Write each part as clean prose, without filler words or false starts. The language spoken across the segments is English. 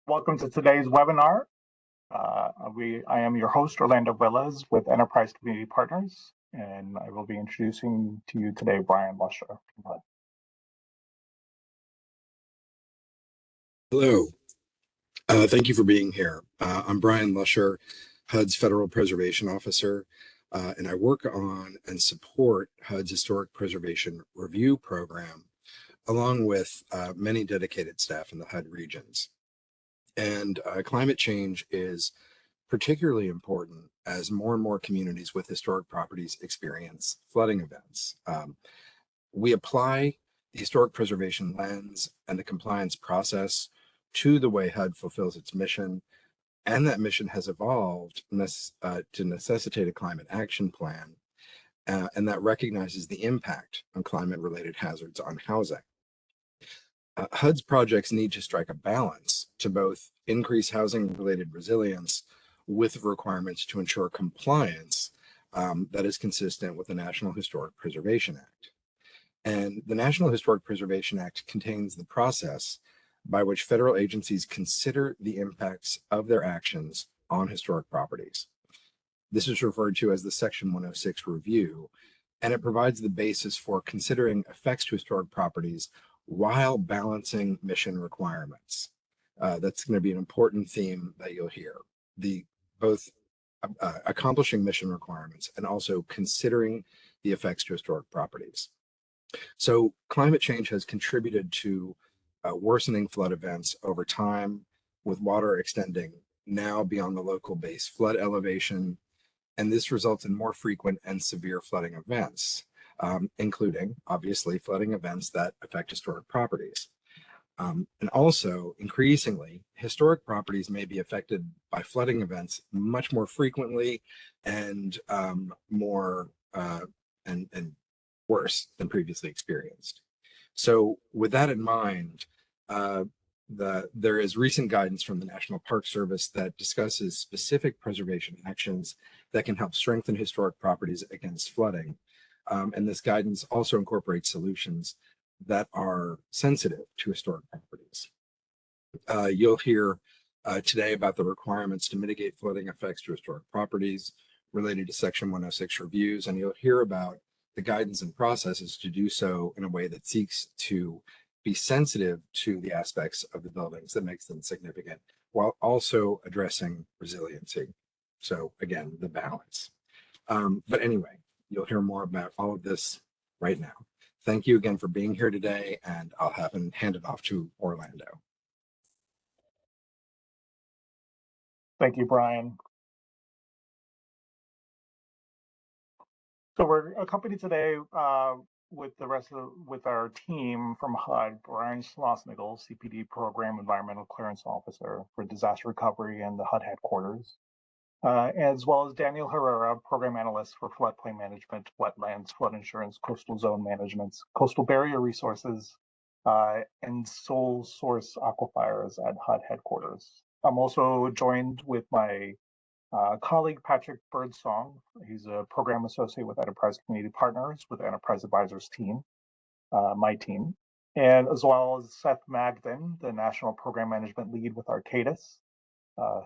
Welcome to today's webinar. I am your host, Orlando Villas with Enterprise Community Partners, and I will be introducing to you today Brian Lusher. Hello. Thank you for being here. I'm Brian Lusher, HUD's Federal Preservation Officer, and I work on and support HUD's Historic Preservation Review Program, along with many dedicated staff in the HUD regions. And climate change is particularly important as more and more communities with historic properties experience flooding events. We apply the historic preservation lens and the compliance process to the way HUD fulfills its mission, and that mission has evolved to necessitate a climate action plan, and that recognizes the impact on climate-related hazards on housing. HUD's projects need to strike a balance to both increase housing-related resilience with requirements to ensure compliance that is consistent with the National Historic Preservation Act. And the National Historic Preservation Act contains the process by which federal agencies consider the impacts of their actions on historic properties. This is referred to as the Section 106 review, and it provides the basis for considering effects to historic properties while balancing mission requirements. That's going to be an important theme that you'll hear. Both accomplishing mission requirements and also considering the effects to historic properties. So climate change has contributed to worsening flood events over time, with water extending now beyond the local base flood elevation, and this results in more frequent and severe flooding events, including, obviously, flooding events that affect historic properties. And also, increasingly, historic properties may be affected by flooding events much more frequently and worse than previously experienced. So with that in mind, there is recent guidance from the National Park Service that discusses specific preservation actions that can help strengthen historic properties against flooding. And this guidance also incorporates solutions that are sensitive to historic properties. You'll hear today about the requirements to mitigate flooding effects to historic properties related to Section 106 reviews, and you'll hear about the guidance and processes to do so in a way that seeks to be sensitive to the aspects of the buildings that makes them significant, while also addressing resiliency. So again, the balance. But anyway, you'll hear more about all of this right now. Thank you again for being here today, and I'll hand it off to Orlando. Thank you, Brian. So we're accompanied today with our team from HUD, Brian Schlossnagel, CPD Program Environmental Clearance Officer for Disaster Recovery and the HUD headquarters, as well as Daniel Herrera, Program Analyst for Floodplain Management, Wetlands, Flood Insurance, Coastal Zone Management, Coastal Barrier Resources, and Sole Source Aquifers at HUD headquarters. I'm also joined with my colleague Patrick Birdsong. He's a program associate with Enterprise Community Partners with the Enterprise Advisors team, my team, and as well as Seth Magden, the National Program Management Lead with Arcadis,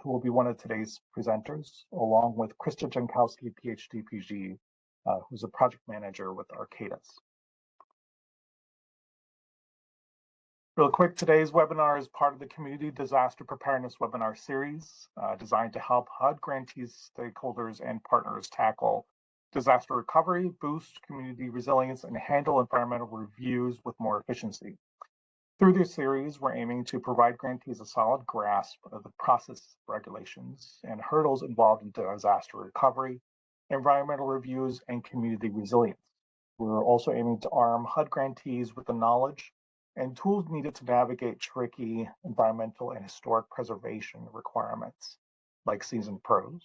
who will be one of today's presenters, along with Krista Jankowski, PhD, PG, who's a project manager with Arcadis. Real quick, today's webinar is part of the Community Disaster Preparedness webinar series designed to help HUD grantees, stakeholders, and partners tackle disaster recovery, boost community resilience, and handle environmental reviews with more efficiency. Through this series, we're aiming to provide grantees a solid grasp of the process, regulations, and hurdles involved in disaster recovery, environmental reviews, and community resilience. We're also aiming to arm HUD grantees with the knowledge and tools needed to navigate tricky environmental and historic preservation requirements, like seasoned pros.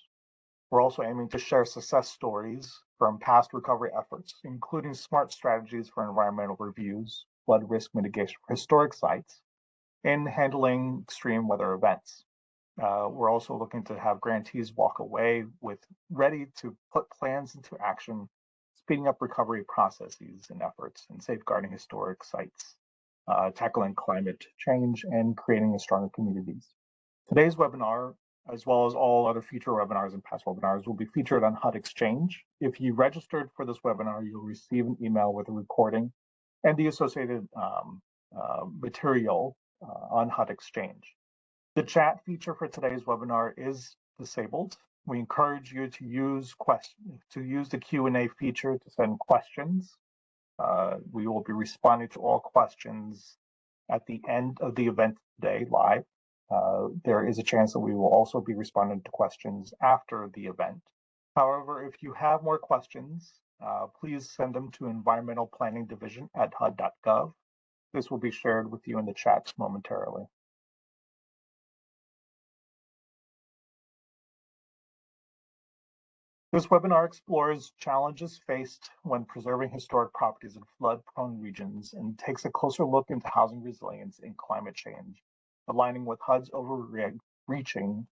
We're also aiming to share success stories from past recovery efforts, including smart strategies for environmental reviews, flood risk mitigation for historic sites, and handling extreme weather events. We're also looking to have grantees walk away with ready to put plans into action, speeding up recovery processes and efforts, and safeguarding historic sites, tackling climate change, and creating stronger communities. Today's webinar, as well as all other future webinars and past webinars, will be featured on HUD Exchange. If you registered for this webinar, you'll receive an email with a recording and the associated material on HUD Exchange. The chat feature for today's webinar is disabled. We encourage you to use the Q&A feature to send questions. We will be responding to all questions at the end of the event today live. There is a chance that we will also be responding to questions after the event. However, if you have more questions, please send them to Environmental Planning Division at HUD.gov. This will be shared with you in the chat momentarily. This webinar explores challenges faced when preserving historic properties in flood-prone regions and takes a closer look into housing resilience and climate change, aligning with HUD's overarching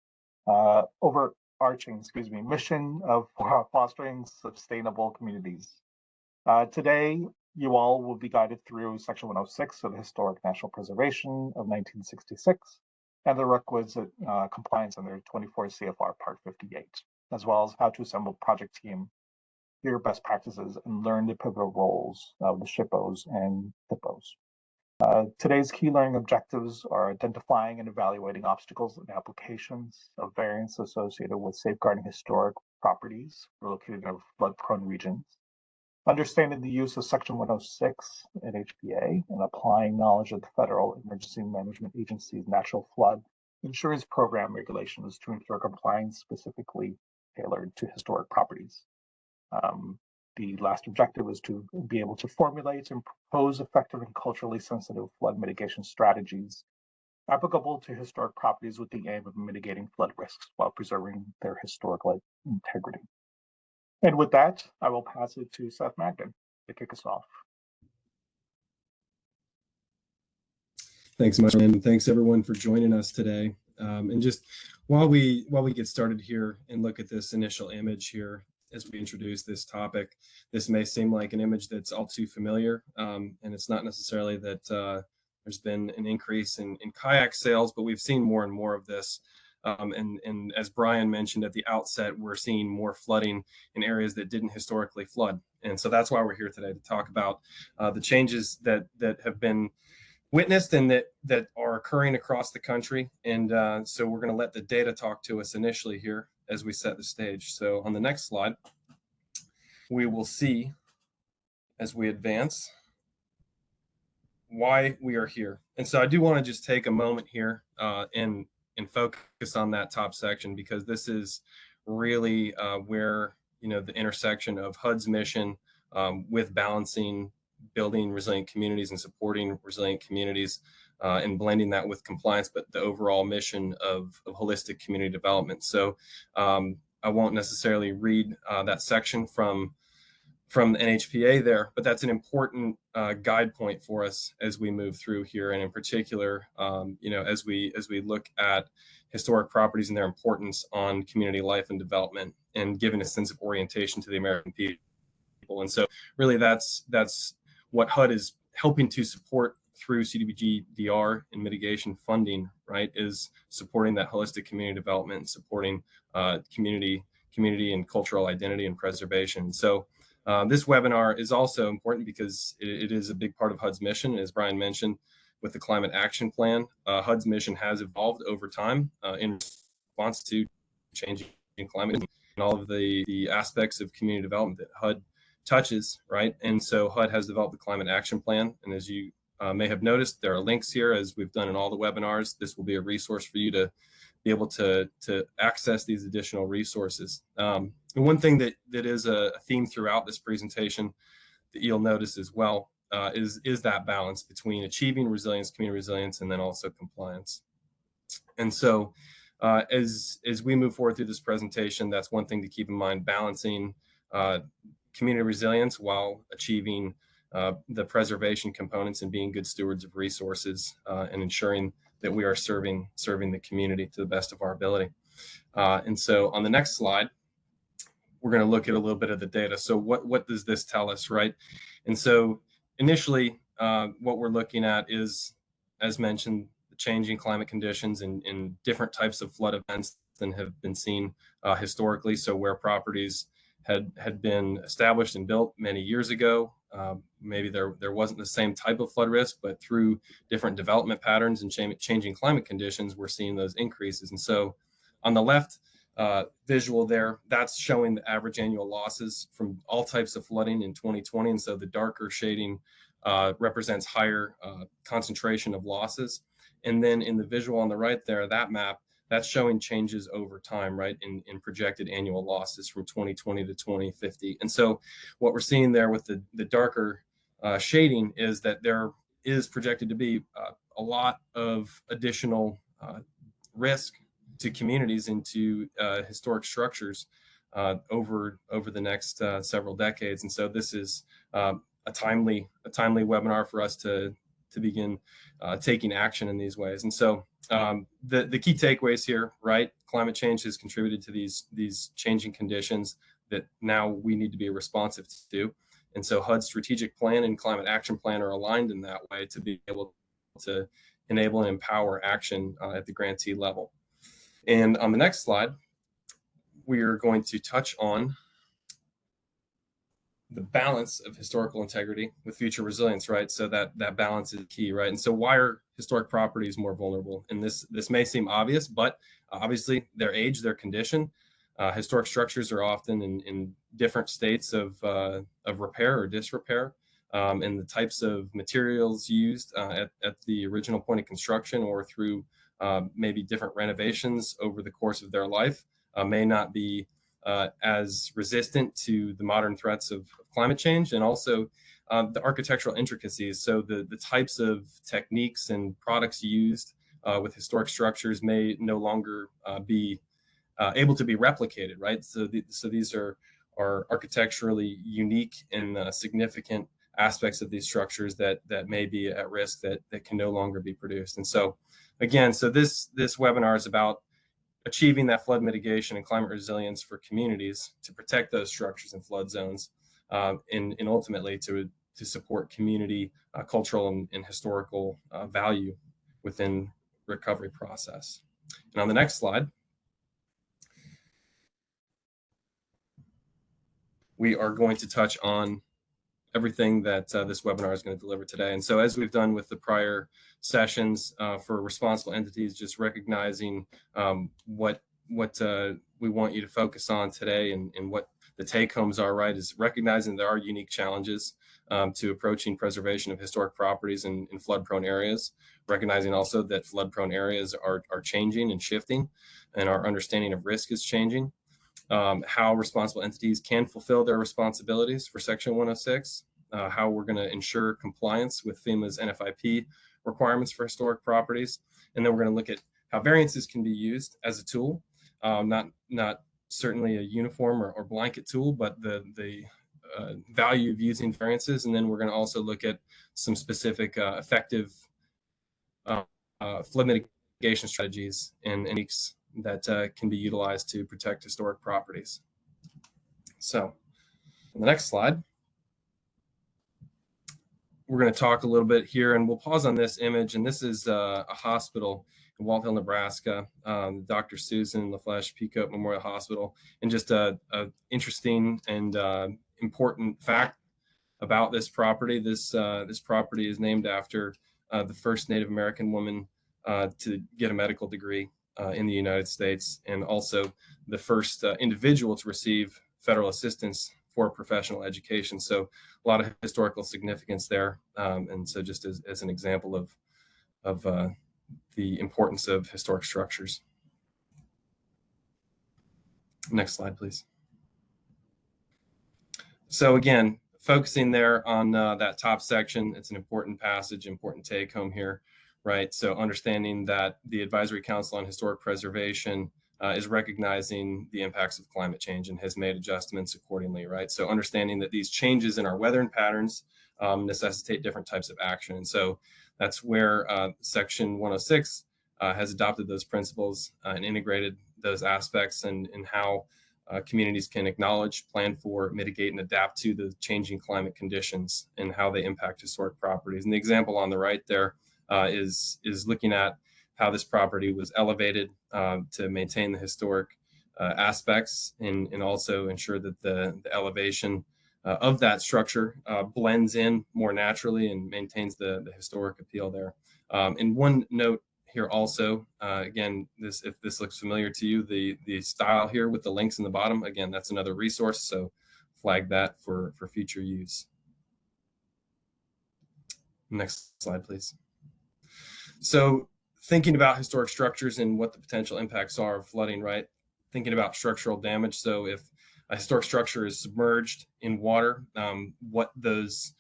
mission of fostering sustainable communities. Today, you all will be guided through Section 106 of the Historic National Preservation of 1966 and the requisite compliance under 24 CFR Part 58, as well as how to assemble a project team, hear best practices, and learn the pivotal roles of the SHPOs and HIPPOs. Today's key learning objectives are identifying and evaluating obstacles and applications of variance associated with safeguarding historic properties located in flood-prone regions, understanding the use of Section 106 in HPA, and applying knowledge of the Federal Emergency Management Agency's Natural Flood Insurance Program regulations to ensure compliance specifically tailored to historic properties. The last objective is to be able to formulate and propose effective and culturally sensitive flood mitigation strategies applicable to historic properties with the aim of mitigating flood risks while preserving their historical integrity. And with that, I will pass it to Seth Magden to kick us off. Thanks much, and thanks everyone for joining us today. And just while we get started here and look at this initial image here as we introduce this topic, this may seem like an image that's all too familiar, and it's not necessarily that there's been an increase in kayak sales, but we've seen more and more of this. And as Brian mentioned at the outset, we're seeing more flooding in areas that didn't historically flood. And so that's why we're here today to talk about the changes that have been witnessed and that are occurring across the country. And so we're going to let the data talk to us initially here as we set the stage. So on the next slide, we will see as we advance why we are here. And so I do want to just take a moment here and focus on that top section, because this is really where, the intersection of HUD's mission with balancing building resilient communities and supporting resilient communities and blending that with compliance, but the overall mission of holistic community development. So I won't necessarily read that section from NHPA there, but that's an important guide point for us as we move through here. And in particular, as we look at historic properties and their importance on community life and development and giving a sense of orientation to the American people. And so really that's what HUD is helping to support through CDBG DR and mitigation funding, right, is supporting that holistic community development, supporting community and cultural identity and preservation. So this webinar is also important because it is a big part of HUD's mission. As Brian mentioned, with the Climate Action Plan, HUD's mission has evolved over time in response to changing climate and all of the aspects of community development that HUD touches, right? And so HUD has developed the Climate Action Plan. And as you may have noticed, there are links here, as we've done in all the webinars. This will be a resource for you to be able to access these additional resources. And one thing that is a theme throughout this presentation that you'll notice as well is that balance between achieving resilience, community resilience, and then also compliance. And so as we move forward through this presentation, that's one thing to keep in mind, balancing community resilience while achieving the preservation components and being good stewards of resources and ensuring that we are serving the community to the best of our ability. And so on the next slide, we're going to look at a little bit of the data. So what does this tell us, right? And so initially, what we're looking at is, as mentioned, changing climate conditions in different types of flood events than have been seen historically. So where properties had been established and built many years ago, maybe there wasn't the same type of flood risk, but through different development patterns and changing climate conditions, we're seeing those increases. And so on the left visual there, that's showing the average annual losses from all types of flooding in 2020. And so the darker shading represents higher concentration of losses. And then in the visual on the right there, that map, that's showing changes over time, right, in projected annual losses from 2020 to 2050. And so what we're seeing there with the darker shading is that there is projected to be a lot of additional risk to communities and to historic structures over the next several decades. And so this is a timely webinar for us to begin taking action in these ways. And so the key takeaways here, right? Climate change has contributed to these changing conditions that now we need to be responsive to. And so HUD's strategic plan and climate action plan are aligned in that way to be able to enable and empower action at the grantee level. And on the next slide, we are going to touch on the balance of historical integrity with future resilience, right? So that balance is key, right? And so why are historic properties more vulnerable? And this may seem obvious, but obviously their age, their condition. Historic structures are often in different states of repair or disrepair, and the types of materials used at the original point of construction or through maybe different renovations over the course of their life may not be as resistant to the modern threats of climate change, and also the architectural intricacies. So the types of techniques and products used with historic structures may no longer be able to be replicated, right? So these are architecturally unique and significant aspects of these structures that may be at risk that can no longer be produced. And so again, so this webinar is about achieving that flood mitigation and climate resilience for communities to protect those structures in flood zones, and ultimately to support community cultural and historical value within recovery process. And on the next slide, we are going to touch on everything that this webinar is going to deliver today. And so as we've done with the prior sessions for responsible entities, just recognizing what we want you to focus on today and what the take homes are, right, is recognizing there are unique challenges to approaching preservation of historic properties in flood prone areas, recognizing also that flood prone areas are changing and shifting, and our understanding of risk is changing. How responsible entities can fulfill their responsibilities for Section 106, how we're going to ensure compliance with FEMA's NFIP requirements for historic properties, and then we're going to look at how variances can be used as a tool, not certainly a uniform or blanket tool, but the value of using variances, and then we're going to also look at some specific effective flood mitigation strategies and techniques that can be utilized to protect historic properties. So on the next slide, we're going to talk a little bit here, and we'll pause on this image. And this is a hospital in Walt Hill, Nebraska, Dr. Susan LaFleche Peacoat Memorial Hospital. And just a interesting and important fact about this property. This property is named after the first Native American woman to get a medical degree in the United States, and also the first individual to receive federal assistance for professional education. So a lot of historical significance there. And so just as an example of the importance of historic structures. Next slide, please. So again, focusing there on that top section, it's an important passage, important take home here, right? So understanding that the Advisory Council on Historic Preservation is recognizing the impacts of climate change and has made adjustments accordingly, right? So understanding that these changes in our weathering patterns necessitate different types of action. And so that's where Section 106 has adopted those principles and integrated those aspects and how communities can acknowledge, plan for, mitigate, and adapt to the changing climate conditions and how they impact historic properties. And the example on the right there is looking at how this property was elevated to maintain the historic aspects and also ensure that the elevation of that structure blends in more naturally and maintains the historic appeal there. And one note here also, again, if this looks familiar to you, the style here with the links in the bottom, again, that's another resource, so flag that for future use. Next slide, please. So thinking about historic structures and what the potential impacts are of flooding, right? Thinking about structural damage. So if a historic structure is submerged in water, what those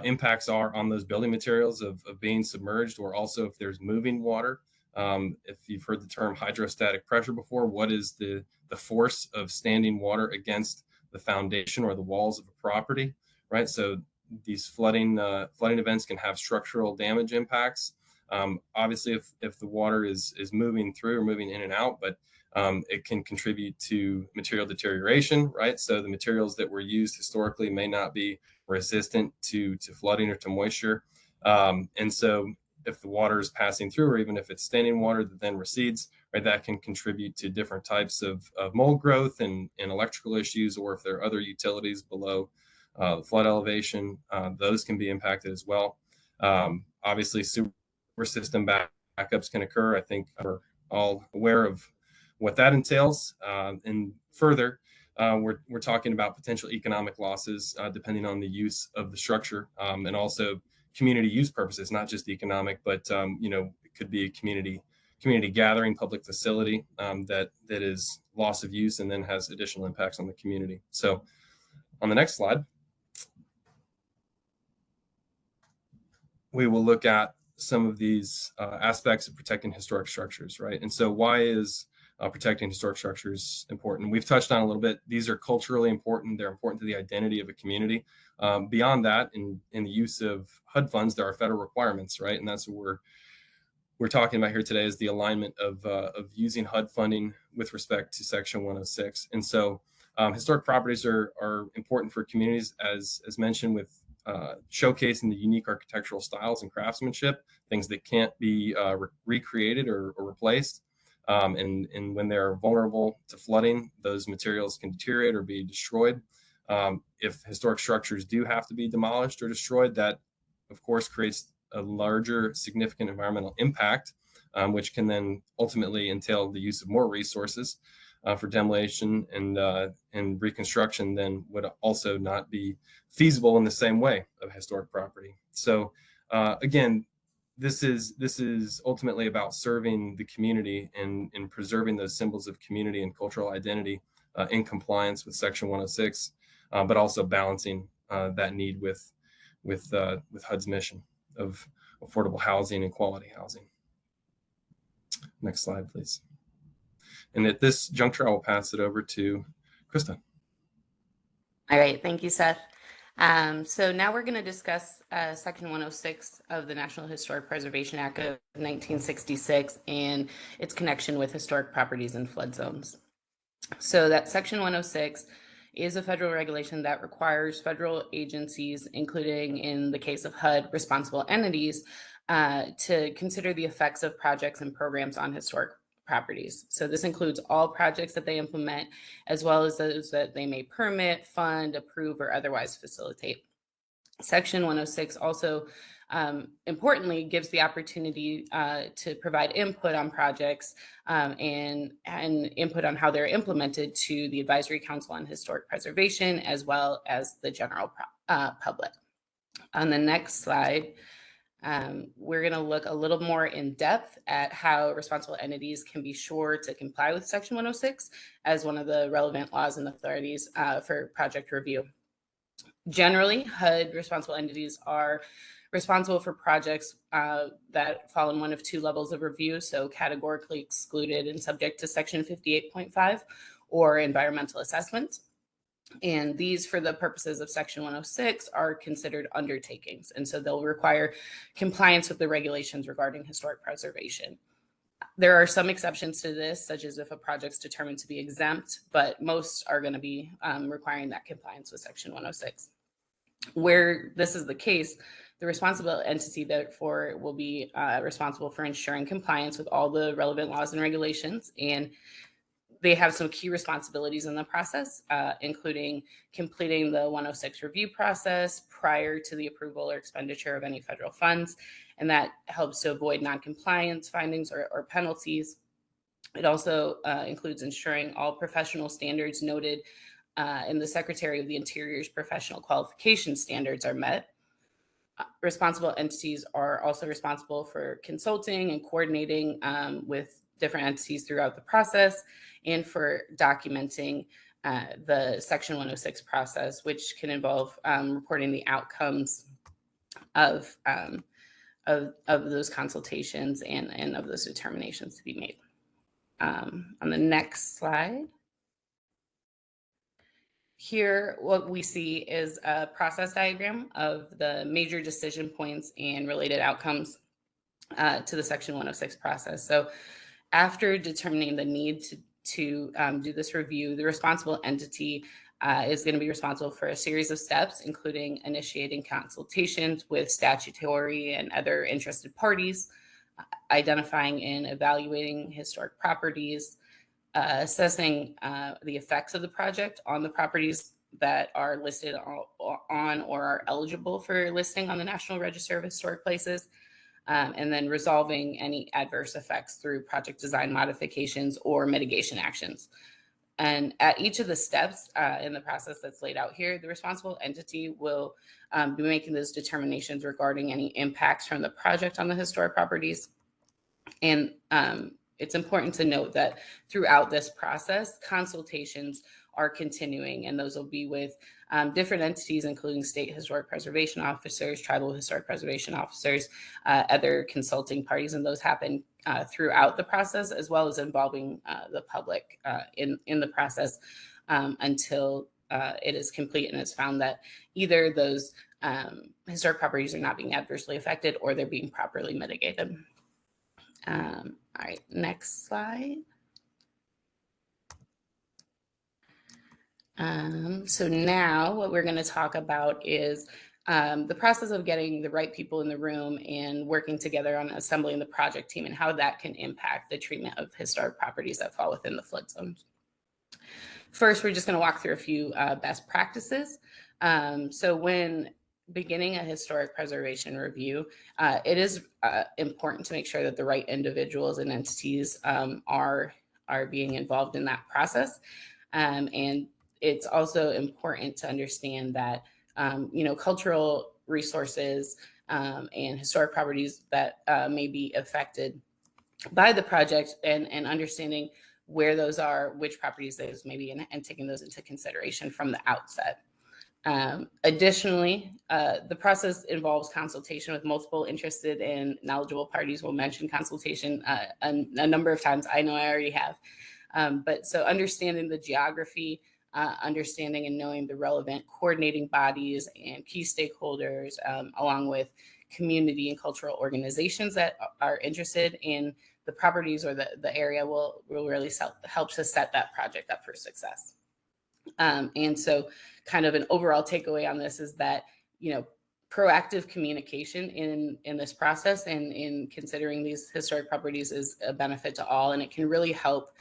impacts are on those building materials of being submerged, or also if there's moving water. If you've heard the term hydrostatic pressure before, what is the force of standing water against the foundation or the walls of a property, right? So these flooding events can have structural damage impacts. Obviously, if the water is moving through or moving in and out, but it can contribute to material deterioration, right? So the materials that were used historically may not be resistant to flooding or to moisture. And so if the water is passing through, or even if it's standing water that then recedes, right, that can contribute to different types of mold growth and electrical issues, or if there are other utilities below the flood elevation, those can be impacted as well. Obviously, sewer system backups can occur. I think we're all aware of what that entails. And further, we're talking about potential economic losses depending on the use of the structure, and also community use purposes, not just economic, but it could be a community gathering, public facility that is loss of use and then has additional impacts on the community. So on the next slide, we will look at some of these aspects of protecting historic structures, right? And so why is protecting historic structures important? We've touched on a little bit. These are culturally important. They're important to the identity of a community. Beyond that, in the use of HUD funds, there are federal requirements, right? And that's what we're talking about here today, is the alignment of using HUD funding with respect to Section 106. And so historic properties are important for communities, as mentioned, with showcasing the unique architectural styles and craftsmanship, things that can't be recreated or replaced. And when they're vulnerable to flooding, those materials can deteriorate or be destroyed. If historic structures do have to be demolished or destroyed, that of course creates a larger significant environmental impact, which can then ultimately entail the use of more resources for demolition and reconstruction than would also not be feasible in the same way of historic property. So again, this is ultimately about serving the community and preserving those symbols of community and cultural identity in compliance with Section 106, but also balancing that need with HUD's mission of affordable housing and quality housing. Next slide, please. And at this juncture, I will pass it over to Krista. All right, thank you, Seth. So now we're going to discuss Section 106 of the National Historic Preservation Act of 1966 and its connection with historic properties and flood zones. So that Section 106 is a federal regulation that requires federal agencies, including in the case of HUD, responsible entities, to consider the effects of projects and programs on historic properties. So this includes all projects that they implement, as well as those that they may permit, fund, approve, or otherwise facilitate. Section 106 also importantly gives the opportunity to provide input on projects and input on how they're implemented to the Advisory Council on Historic Preservation, as well as the general public. On the next slide, we're going to look a little more in depth at how responsible entities can be sure to comply with Section 106 as one of the relevant laws and authorities for project review. Generally, HUD responsible entities are responsible for projects that fall in one of two levels of review, so categorically excluded and subject to Section 58.5 or environmental assessment. And these, for the purposes of Section 106, are considered undertakings. And so they'll require compliance with the regulations regarding historic preservation. There are some exceptions to this, such as if a project's determined to be exempt, but most are going to be requiring that compliance with Section 106. Where this is the case, the responsible entity therefore will be responsible for ensuring compliance with all the relevant laws and regulations, and they have some key responsibilities in the process, including completing the 106 review process prior to the approval or expenditure of any federal funds, and that helps to avoid noncompliance findings or penalties. It also includes ensuring all professional standards noted in the Secretary of the Interior's professional qualification standards are met. Responsible entities are also responsible for consulting and coordinating with different entities throughout the process, and for documenting the Section 106 process, which can involve reporting the outcomes of those consultations and of those determinations to be made. On the next slide. Here, what we see is a process diagram of the major decision points and related outcomes to the Section 106 process. So after determining the need to do this review, the responsible entity is going to be responsible for a series of steps, including initiating consultations with statutory and other interested parties, identifying and evaluating historic properties, assessing the effects of the project on the properties that are listed on or are eligible for listing on the National Register of Historic Places, and then resolving any adverse effects through project design modifications or mitigation actions. And at each of the steps in the process that's laid out here, the responsible entity will be making those determinations regarding any impacts from the project on the historic properties. And it's important to note that throughout this process, consultations are continuing, and those will be with different entities, including state historic preservation officers, tribal historic preservation officers, other consulting parties, and those happen throughout the process, as well as involving the public in the process until it is complete and it's found that either those historic properties are not being adversely affected or they're being properly mitigated. All right, next slide. So now what we're going to talk about is the process of getting the right people in the room and working together on assembling the project team and how that can impact the treatment of historic properties that fall within the flood zones. First, we're just going to walk through a few best practices. So when beginning a historic preservation review, it is important to make sure that the right individuals and entities are being involved in that process. And it's also important to understand that, cultural resources and historic properties that may be affected by the project and understanding where those are, which properties those may be, and taking those into consideration from the outset. Additionally, the process involves consultation with multiple interested and knowledgeable parties. We'll mention consultation a number of times. I know I already have. But so understanding the geography, understanding and knowing the relevant coordinating bodies and key stakeholders, along with community and cultural organizations that are interested in the properties or the area will really help to set that project up for success. And so kind of an overall takeaway on this is that, proactive communication in this process and in considering these historic properties is a benefit to all, and it can really help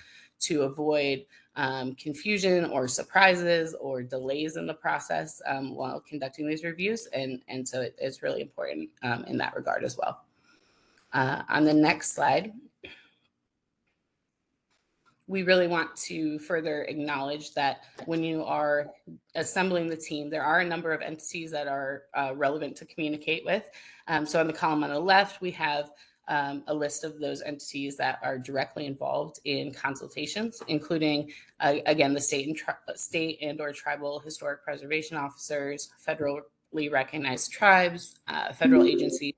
to avoid confusion or surprises or delays in the process while conducting these reviews. And so it's really important in that regard as well. On the next slide, we really want to further acknowledge that when you are assembling the team, there are a number of entities that are relevant to communicate with. So on the column on the left, we have a list of those entities that are directly involved in consultations, including, again, the state and or tribal historic preservation officers, federally recognized tribes, federal agencies,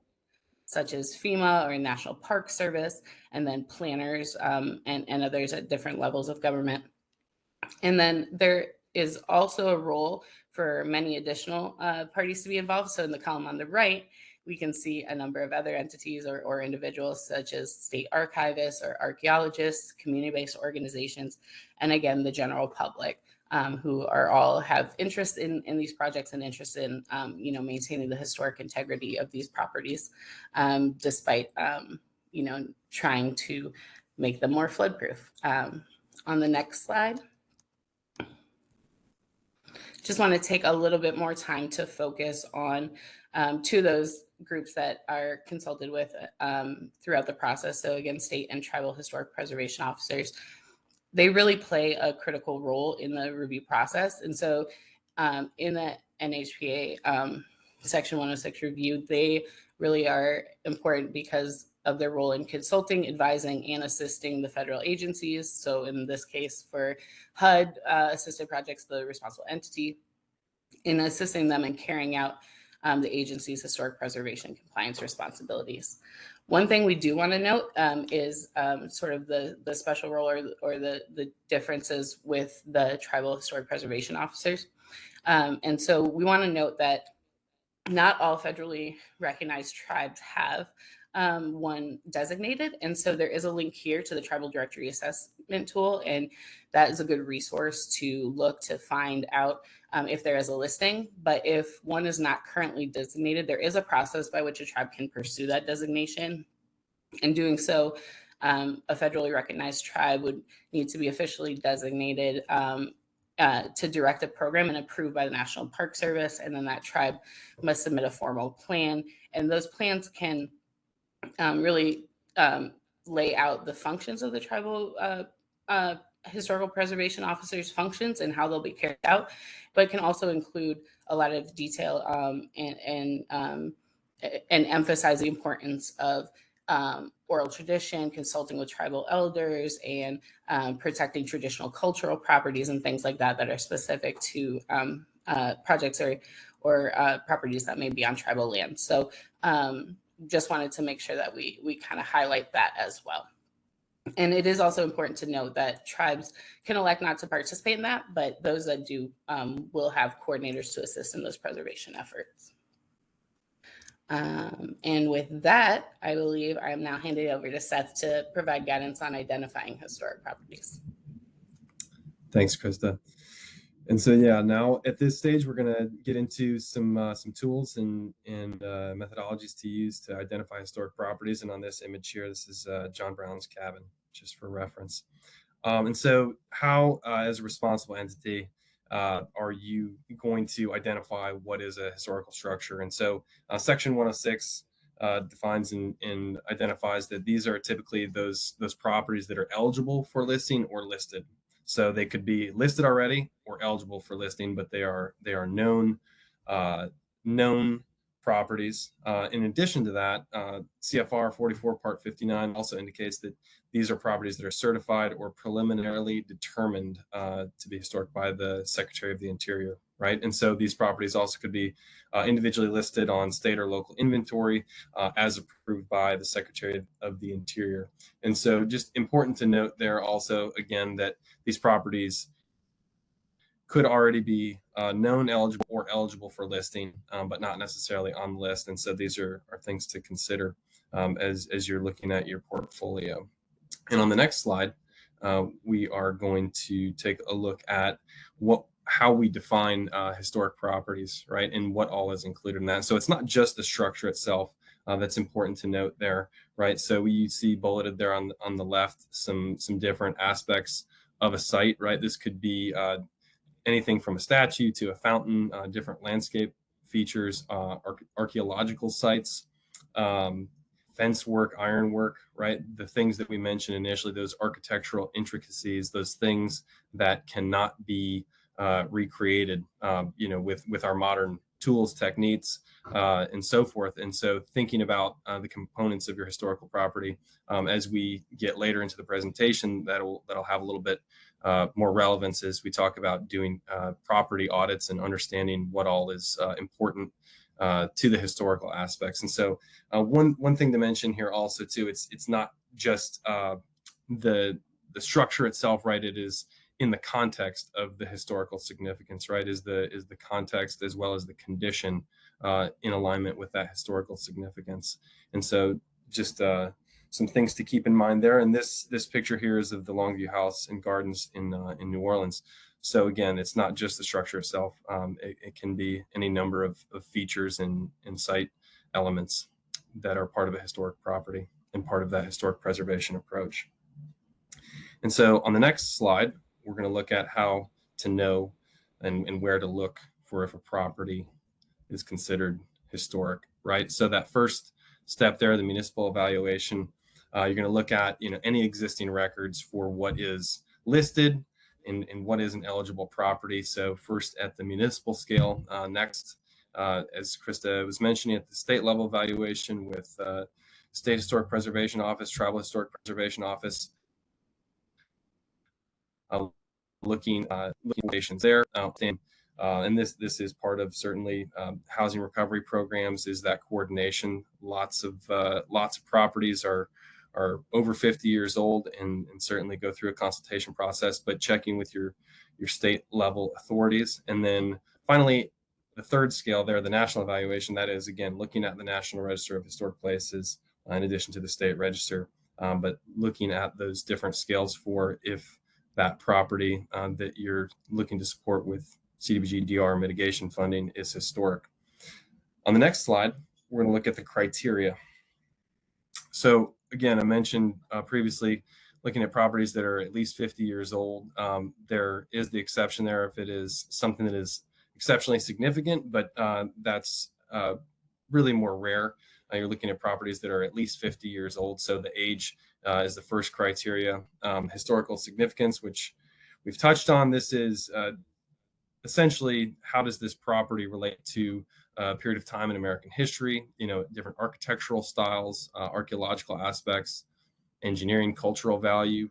such as FEMA or National Park Service, and then planners and others at different levels of government. And then there is also a role for many additional parties to be involved. So in the column on the right, we can see a number of other entities or individuals such as state archivists or archaeologists, community-based organizations, and again, the general public, who are all have interest in these projects and interest in, maintaining the historic integrity of these properties, despite, trying to make them more flood-proof. On the next slide. Just want to take a little bit more time to focus on two of those groups that are consulted with throughout the process. So again, state and tribal historic preservation officers, they really play a critical role in the review process. And so in the NHPA Section 106 review, they really are important because of their role in consulting, advising, and assisting the federal agencies. So in this case, for HUD assisted projects, the responsible entity, in assisting them in carrying out the agency's historic preservation compliance responsibilities. One thing we do want to note is sort of the special role or the differences with the tribal historic preservation officers. And so we want to note that not all federally recognized tribes have one designated. And so there is a link here to the tribal directory assessment tool. And that is a good resource to look to find out if there is a listing. But if one is not currently designated, there is a process by which a tribe can pursue that designation. In doing so, a federally recognized tribe would need to be officially designated to direct a program and approved by the National Park Service. And then that tribe must submit a formal plan. And those plans can really lay out the functions of the tribal historical preservation officers' functions and how they'll be carried out, but it can also include a lot of detail and emphasize the importance of oral tradition, consulting with tribal elders, and protecting traditional cultural properties and things like that that are specific to projects or properties that may be on tribal land. So just wanted to make sure that we kind of highlight that as well. And it is also important to note that tribes can elect not to participate in that, but those that do will have coordinators to assist in those preservation efforts. And with that, I believe I am now handing it over to Seth to provide guidance on identifying historic properties. Thanks, Krista. And so, yeah, now at this stage, we're going to get into some tools and methodologies to use to identify historic properties. And on this image here, this is John Brown's cabin, just for reference. And so how, as a responsible entity, are you going to identify what is a historical structure? And so Section 106 defines and identifies that these are typically those properties that are eligible for listing or listed. So they could be listed already or eligible for listing, but they are known properties. In addition to that, CFR 44 Part 59 also indicates that these are properties that are certified or preliminarily determined to be historic by the Secretary of the Interior, right? And so these properties also could be individually listed on state or local inventory as approved by the Secretary of the Interior. And so just important to note there also, again, that these properties could already be known, eligible, or eligible for listing, but not necessarily on the list. And so these are things to consider as you're looking at your portfolio. And on the next slide, we are going to take a look at how we define historic properties, right, and what all is included in that. So it's not just the structure itself that's important to note there, right? So you see bulleted there on the left some different aspects of a site, right? This could be anything from a statue to a fountain, different landscape features, archaeological sites, fence work, ironwork, right? The things that we mentioned initially, those architectural intricacies, those things that cannot be recreated, with our modern tools, techniques, and so forth. And so thinking about the components of your historical property as we get later into the presentation, that'll have a little bit more relevance as we talk about doing property audits and understanding what all is important to the historical aspects. And so one thing to mention here also too, it's not just the structure itself, right? It is in the context of the historical significance, right? Is the context as well as the condition in alignment with that historical significance? And so just some things to keep in mind there. And this picture here is of the Longview House and Gardens in New Orleans. So again, it's not just the structure itself. It can be any number of features and site elements that are part of a historic property and part of that historic preservation approach. And so on the next slide, we're going to look at how to know and where to look for if a property is considered historic, right? So that first step there, the municipal evaluation, you're going to look at any existing records for what is listed and what is an eligible property. So first at the municipal scale, next, as Krista was mentioning, at the state level evaluation with State Historic Preservation Office, Tribal Historic Preservation Office, looking locations there. And this is part of certainly housing recovery programs, is that coordination. Lots of properties are over 50 years old and certainly go through a consultation process, but checking with your state level authorities. And then finally, the third scale there, the national evaluation, that is again looking at the National Register of Historic Places in addition to the state register, but looking at those different scales for if that property that you're looking to support with CDBG DR mitigation funding is historic. On the next slide, we're going to look at the criteria. So again, I mentioned previously, looking at properties that are at least 50 years old. There is the exception there if it is something that is exceptionally significant, but that's really more rare. You're looking at properties that are at least 50 years old. So the age is the first criteria. Historical significance, which we've touched on. This is essentially, how does this property relate to a period of time in American history? Different architectural styles, archaeological aspects, engineering, cultural value.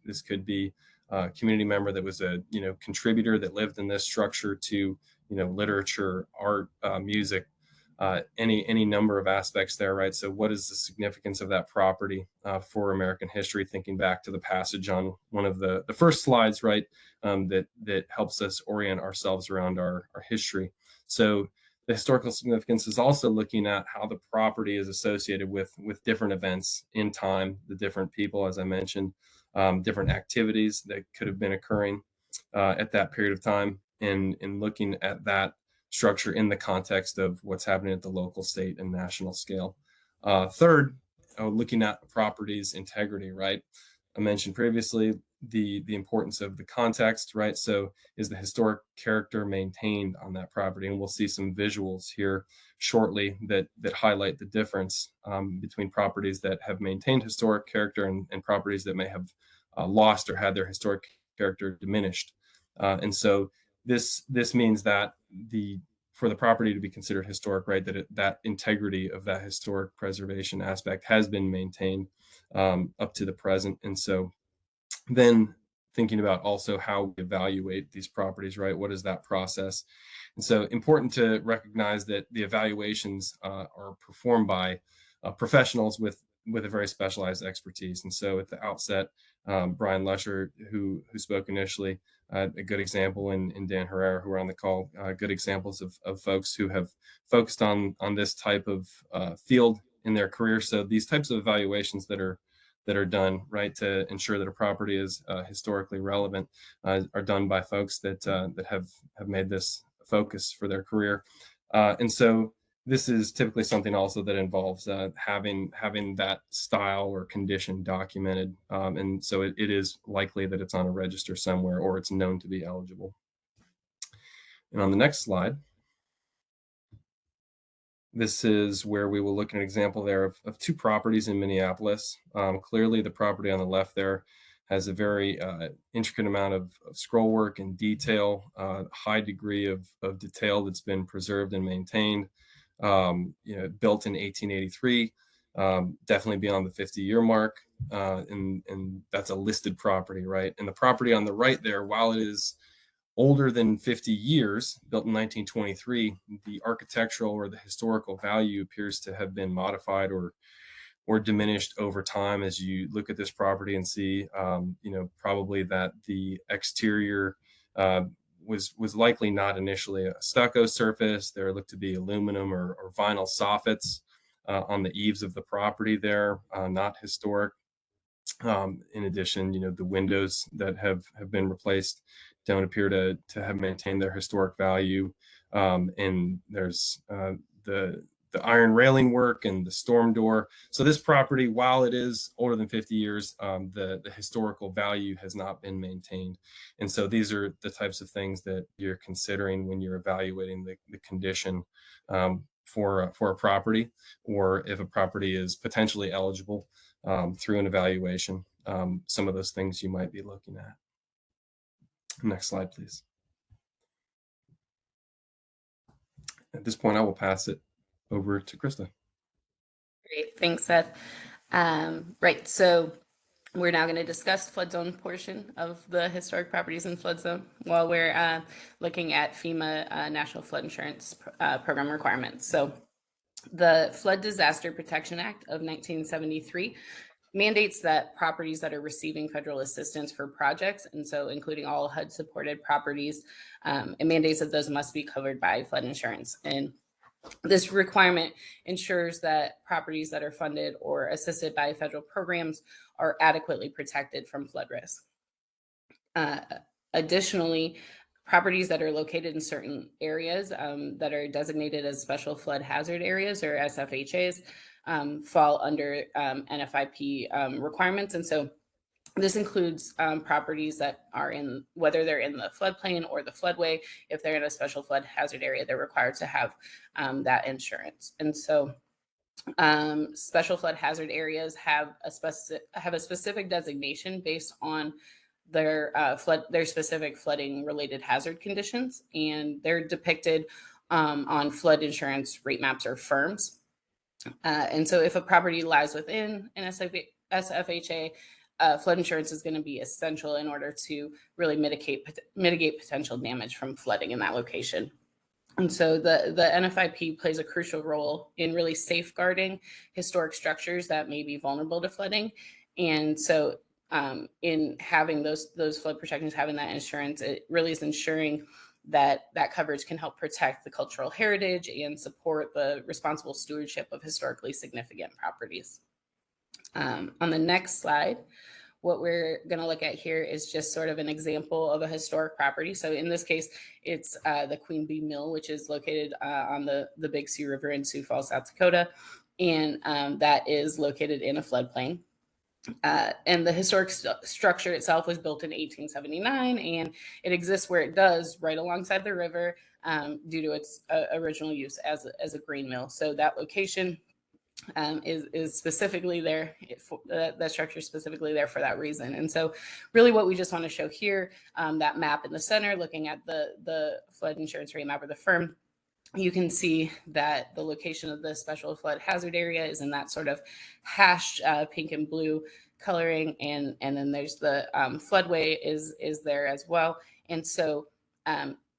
This could be a community member that was a contributor that lived in this structure to literature, art, music, any number of aspects there, right? So what is the significance of that property for American history? Thinking back to the passage on one of the first slides, right? That helps us orient ourselves around our history. So the historical significance is also looking at how the property is associated with different events in time, the different people, as I mentioned, different activities that could have been occurring at that period of time, and looking at that structure in the context of what's happening at the local, state, and national scale. Third, looking at the property's integrity, right? I mentioned previously the importance of the context, right? So is the historic character maintained on that property? And we'll see some visuals here shortly that highlight the difference between properties that have maintained historic character and properties that may have lost or had their historic character diminished. And so this means that for the property to be considered historic, right, that integrity of that historic preservation aspect has been maintained up to the present. And so then thinking about also how we evaluate these properties, right? What is that process? And so important to recognize that the evaluations are performed by professionals with a very specialized expertise. And so at the outset, Brian Lusher, who spoke initially, a good example, and Dan Herrera, who are on the call, good examples of folks who have focused on this type of field in their career. So these types of evaluations that are done, right, to ensure that a property is historically relevant are done by folks that have made this focus for their career. And so this is typically something also that involves having that style or condition documented. And so it is likely that it's on a register somewhere, or it's known to be eligible. And on the next slide, this is where we will look at an example there of two properties in Minneapolis. Clearly, the property on the left there has a very intricate amount of scroll work and detail, high degree of detail that's been preserved and maintained. Built in 1883, definitely beyond the 50-year mark, and that's a listed property, right? And the property on the right there, while it is older than 50 years, built in 1923, the architectural or the historical value appears to have been modified or or diminished over time as you look at this property and see, probably that the exterior was likely not initially a stucco surface. There looked to be aluminum or vinyl soffits on the eaves of the property there, not historic. In addition, the windows that have been replaced don't appear to have maintained their historic value. And there's the iron railing work and the storm door. So this property, while it is older than 50 years, the historical value has not been maintained. And so these are the types of things that you're considering when you're evaluating the condition for a property, or if a property is potentially eligible through an evaluation. Some of those things you might be looking at. Next slide, please. At this point, I will pass it over to Krista. Great, thanks, Seth. Right, so we're now going to discuss flood zone portion of the historic properties in flood zone while we're looking at FEMA National Flood Insurance Program requirements. So the Flood Disaster Protection Act of 1973 mandates that properties that are receiving federal assistance for projects, and so including all HUD-supported properties, it mandates that those must be covered by flood insurance. And this requirement ensures that properties that are funded or assisted by federal programs are adequately protected from flood risk. Additionally, properties that are located in certain areas that are designated as special flood hazard areas, or SFHAs, fall under NFIP requirements. And so this includes properties that are in, whether they're in the floodplain or the floodway. If they're in a special flood hazard area, they're required to have that insurance. And so special flood hazard areas have a specific designation based on their specific flooding related hazard conditions, and they're depicted on flood insurance rate maps or firms. And so if a property lies within an SFHA, flood insurance is going to be essential in order to really mitigate potential damage from flooding in that location. And so the NFIP plays a crucial role in really safeguarding historic structures that may be vulnerable to flooding. And so in having those flood protections, having that insurance, it really is ensuring that coverage can help protect the cultural heritage and support the responsible stewardship of historically significant properties. On the next slide, what we're going to look at here is just sort of an example of a historic property. So in this case, it's the Queen Bee Mill, which is located on the Big Sioux River in Sioux Falls, South Dakota. And that is located in a floodplain. And the historic structure itself was built in 1879, and it exists where it does, right alongside the river, due to its original use as a grain mill. So that location is specifically there. That structure is specifically there for that reason. And so really what we just want to show here, that map in the center, looking at the flood insurance rate map or the firm, you can see that the location of the special flood hazard area is in that sort of hashed pink and blue coloring, and then there's the floodway is there as well. And so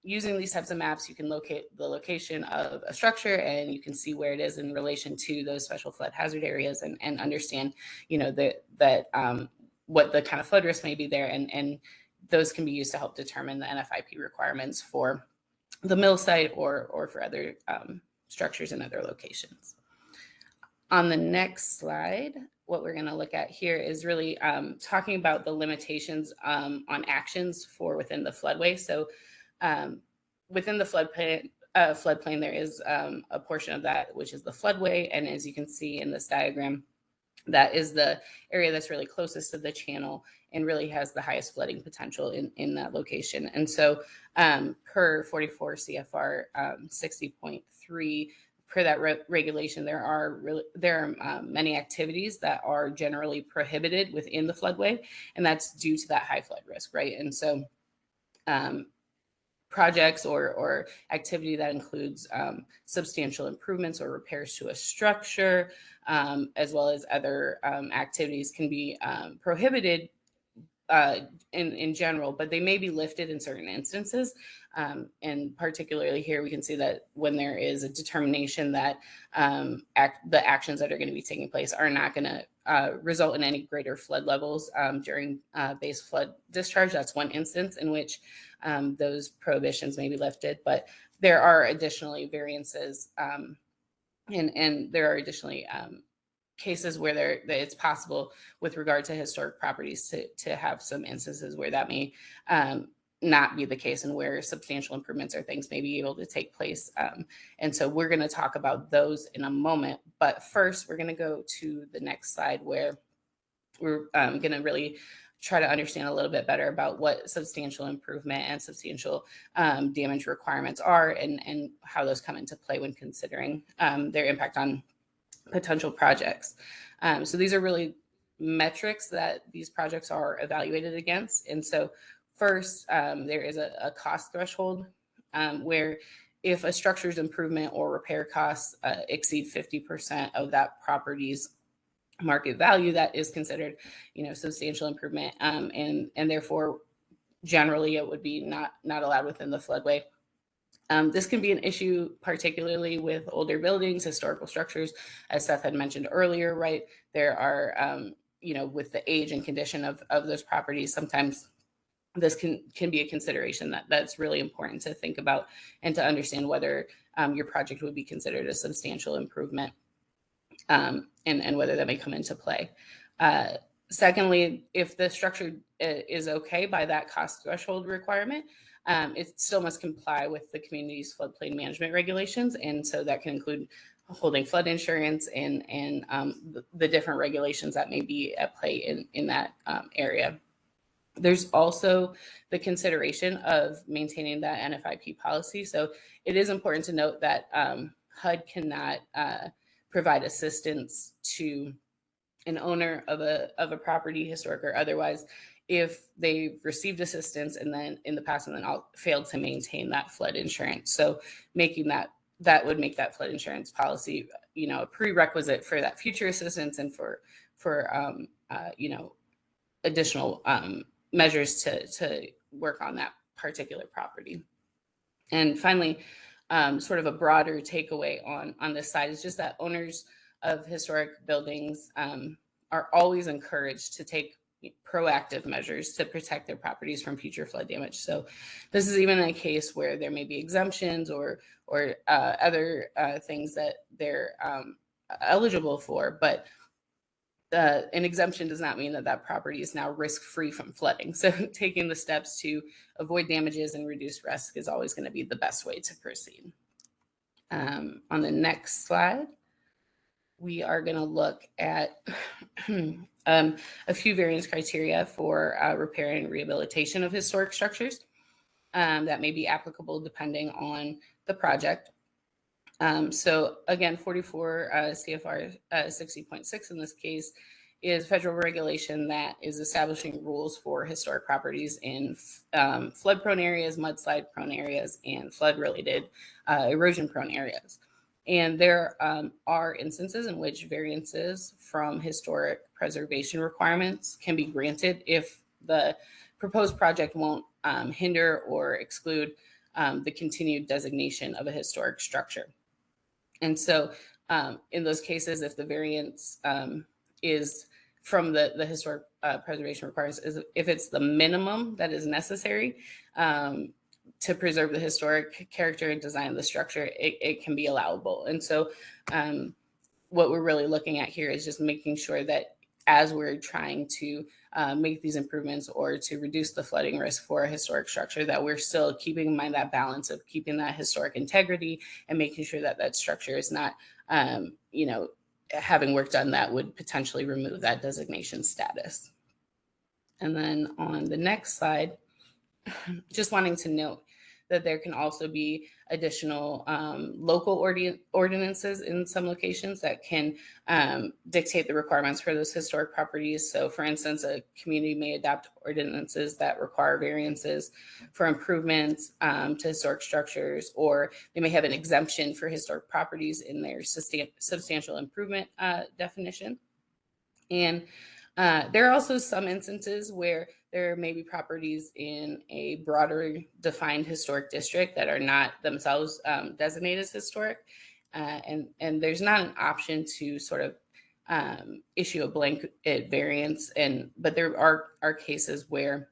using these types of maps, you can locate the location of a structure, and you can see where it is in relation to those special flood hazard areas, and understand, what the kind of flood risk may be there, and those can be used to help determine the NFIP requirements for the mill site or for other structures in other locations. On the next slide, what we're going to look at here is really talking about the limitations on actions for within the floodway. So within the floodplain, there is a portion of that which is the floodway, and as you can see in this diagram, that is the area that's really closest to the channel and really has the highest flooding potential in that location. And so per 44 CFR 60.3, per that regulation, there are many activities that are generally prohibited within the floodway, and that's due to that high flood risk, right? And so projects or activity that includes substantial improvements or repairs to a structure, as well as other activities, can be prohibited in general, but they may be lifted in certain instances. And particularly here, we can see that when there is a determination that the actions that are going to be taking place are not going to result in any greater flood levels during base flood discharge. That's one instance in which those prohibitions may be lifted, but there are additionally variances and there are additionally cases where it's possible with regard to historic properties to have some instances where that may not be the case and where substantial improvements or things may be able to take place. And so we're going to talk about those in a moment. But first, we're going to go to the next slide where we're going to really try to understand a little bit better about what substantial improvement and substantial damage requirements are and how those come into play when considering their impact on potential projects. So these are really metrics that these projects are evaluated against. And so first, there is a cost threshold where if a structure's improvement or repair costs exceed 50% of that property's market value, that is considered, substantial improvement, and therefore generally it would be not allowed within the floodway. This can be an issue, particularly with older buildings, historical structures, as Seth had mentioned earlier, right? There are, with the age and condition of those properties, sometimes this can be a consideration that's really important to think about and to understand whether your project would be considered a substantial improvement and whether that may come into play. Secondly, if the structure is okay by that cost threshold requirement, it still must comply with the community's floodplain management regulations. And so that can include holding flood insurance and the different regulations that may be at play in that area. There's also the consideration of maintaining that NFIP policy. So it is important to note that HUD cannot provide assistance to an owner of a property, historic or otherwise, if they've received assistance and then in the past and then failed to maintain that flood insurance. So making that would make that flood insurance policy, a prerequisite for that future assistance and for additional measures to work on that particular property. And finally, sort of a broader takeaway on this side is just that owners of historic buildings are always encouraged to take proactive measures to protect their properties from future flood damage. So this is even a case where there may be exemptions or other things that they're eligible for, but an exemption does not mean that property is now risk-free from flooding. So taking the steps to avoid damages and reduce risk is always going to be the best way to proceed. On the next slide, we are going to look at a few variance criteria for repair and rehabilitation of historic structures that may be applicable depending on the project. So again, 44 CFR 60.6 in this case is federal regulation that is establishing rules for historic properties in flood-prone areas, mudslide-prone areas, and flood-related erosion-prone areas. And there are instances in which variances from historic preservation requirements can be granted if the proposed project won't hinder or exclude the continued designation of a historic structure. And so in those cases, if the variance is from the historic preservation requirements, if it's the minimum that is necessary to preserve the historic character and design of the structure, it can be allowable. And so what we're really looking at here is just making sure that as we're trying to make these improvements or to reduce the flooding risk for a historic structure, that we're still keeping in mind that balance of keeping that historic integrity and making sure that structure is not, having work done that would potentially remove that designation status. And then on the next slide, just wanting to note that there can also be additional local ordinances in some locations that can dictate the requirements for those historic properties. So for instance, a community may adopt ordinances that require variances for improvements to historic structures, or they may have an exemption for historic properties in their substantial improvement definition. And there are also some instances where there may be properties in a broader defined historic district that are not themselves designated as historic. And there's not an option to sort of issue a blanket variance. But there are cases where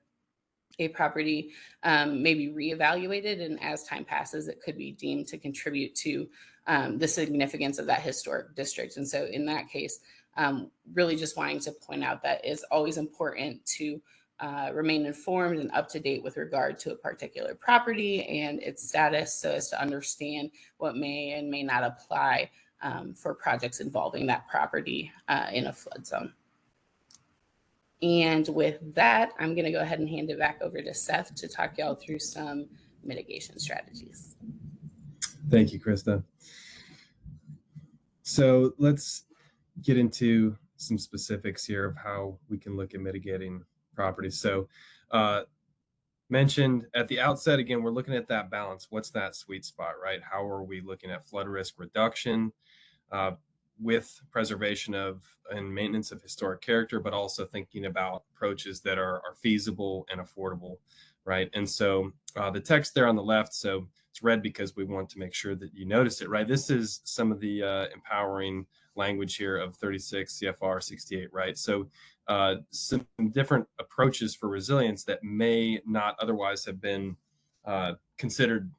a property may be reevaluated, and as time passes, it could be deemed to contribute to the significance of that historic district. And so in that case, really just wanting to point out that it's always important to remain informed and up to date with regard to a particular property and its status, so as to understand what may and may not apply for projects involving that property in a flood zone. And with that, I'm going to go ahead and hand it back over to Seth to talk y'all through some mitigation strategies. Thank you, Krista. So let's get into some specifics here of how we can look at mitigating properties. So mentioned at the outset, again, we're looking at that balance. What's that sweet spot, right? How are we looking at flood risk reduction with preservation of and maintenance of historic character, but also thinking about approaches that are feasible and affordable, right? And so the text there on the left, so it's red because we want to make sure that you notice it, right? This is some of the empowering language here of 36 CFR 68, right? So some different approaches for resilience that may not otherwise have been considered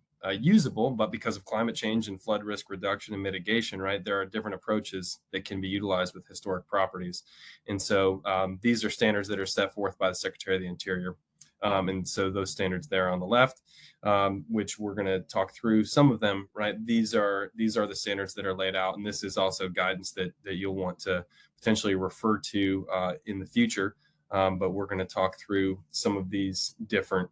usable, but because of climate change and flood risk reduction and mitigation, right, there are different approaches that can be utilized with historic properties. And so these are standards that are set forth by the Secretary of the Interior. And so those standards there on the left, which we're going to talk through some of them, right? These are the standards that are laid out. And this is also guidance that you'll want to potentially refer to in the future. But we're going to talk through some of these different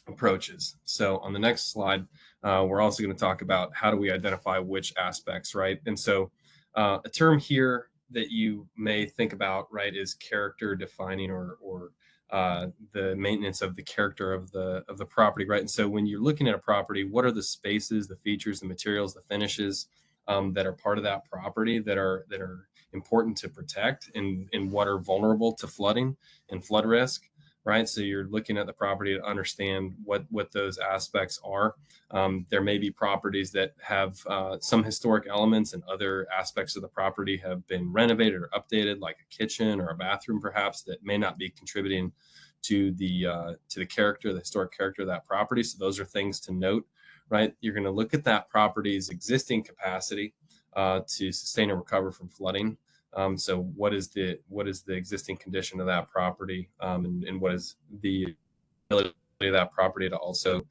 approaches. So on the next slide, we're also going to talk about how do we identify which aspects, right? And so a term here that you may think about, right, is character defining or the maintenance of the character of the property, right? And so when you're looking at a property, what are the spaces, the features, the materials, the finishes that are part of that property that are important to protect and what are vulnerable to flooding and flood risk? Right. So you're looking at the property to understand what those aspects are. There may be properties that have some historic elements and other aspects of the property have been renovated or updated, like a kitchen or a bathroom, perhaps, that may not be contributing to the character, the historic character of that property. So those are things to note, right? You're going to look at that property's existing capacity to sustain and recover from flooding. So what is the existing condition of that property, and what is the ability of that property to also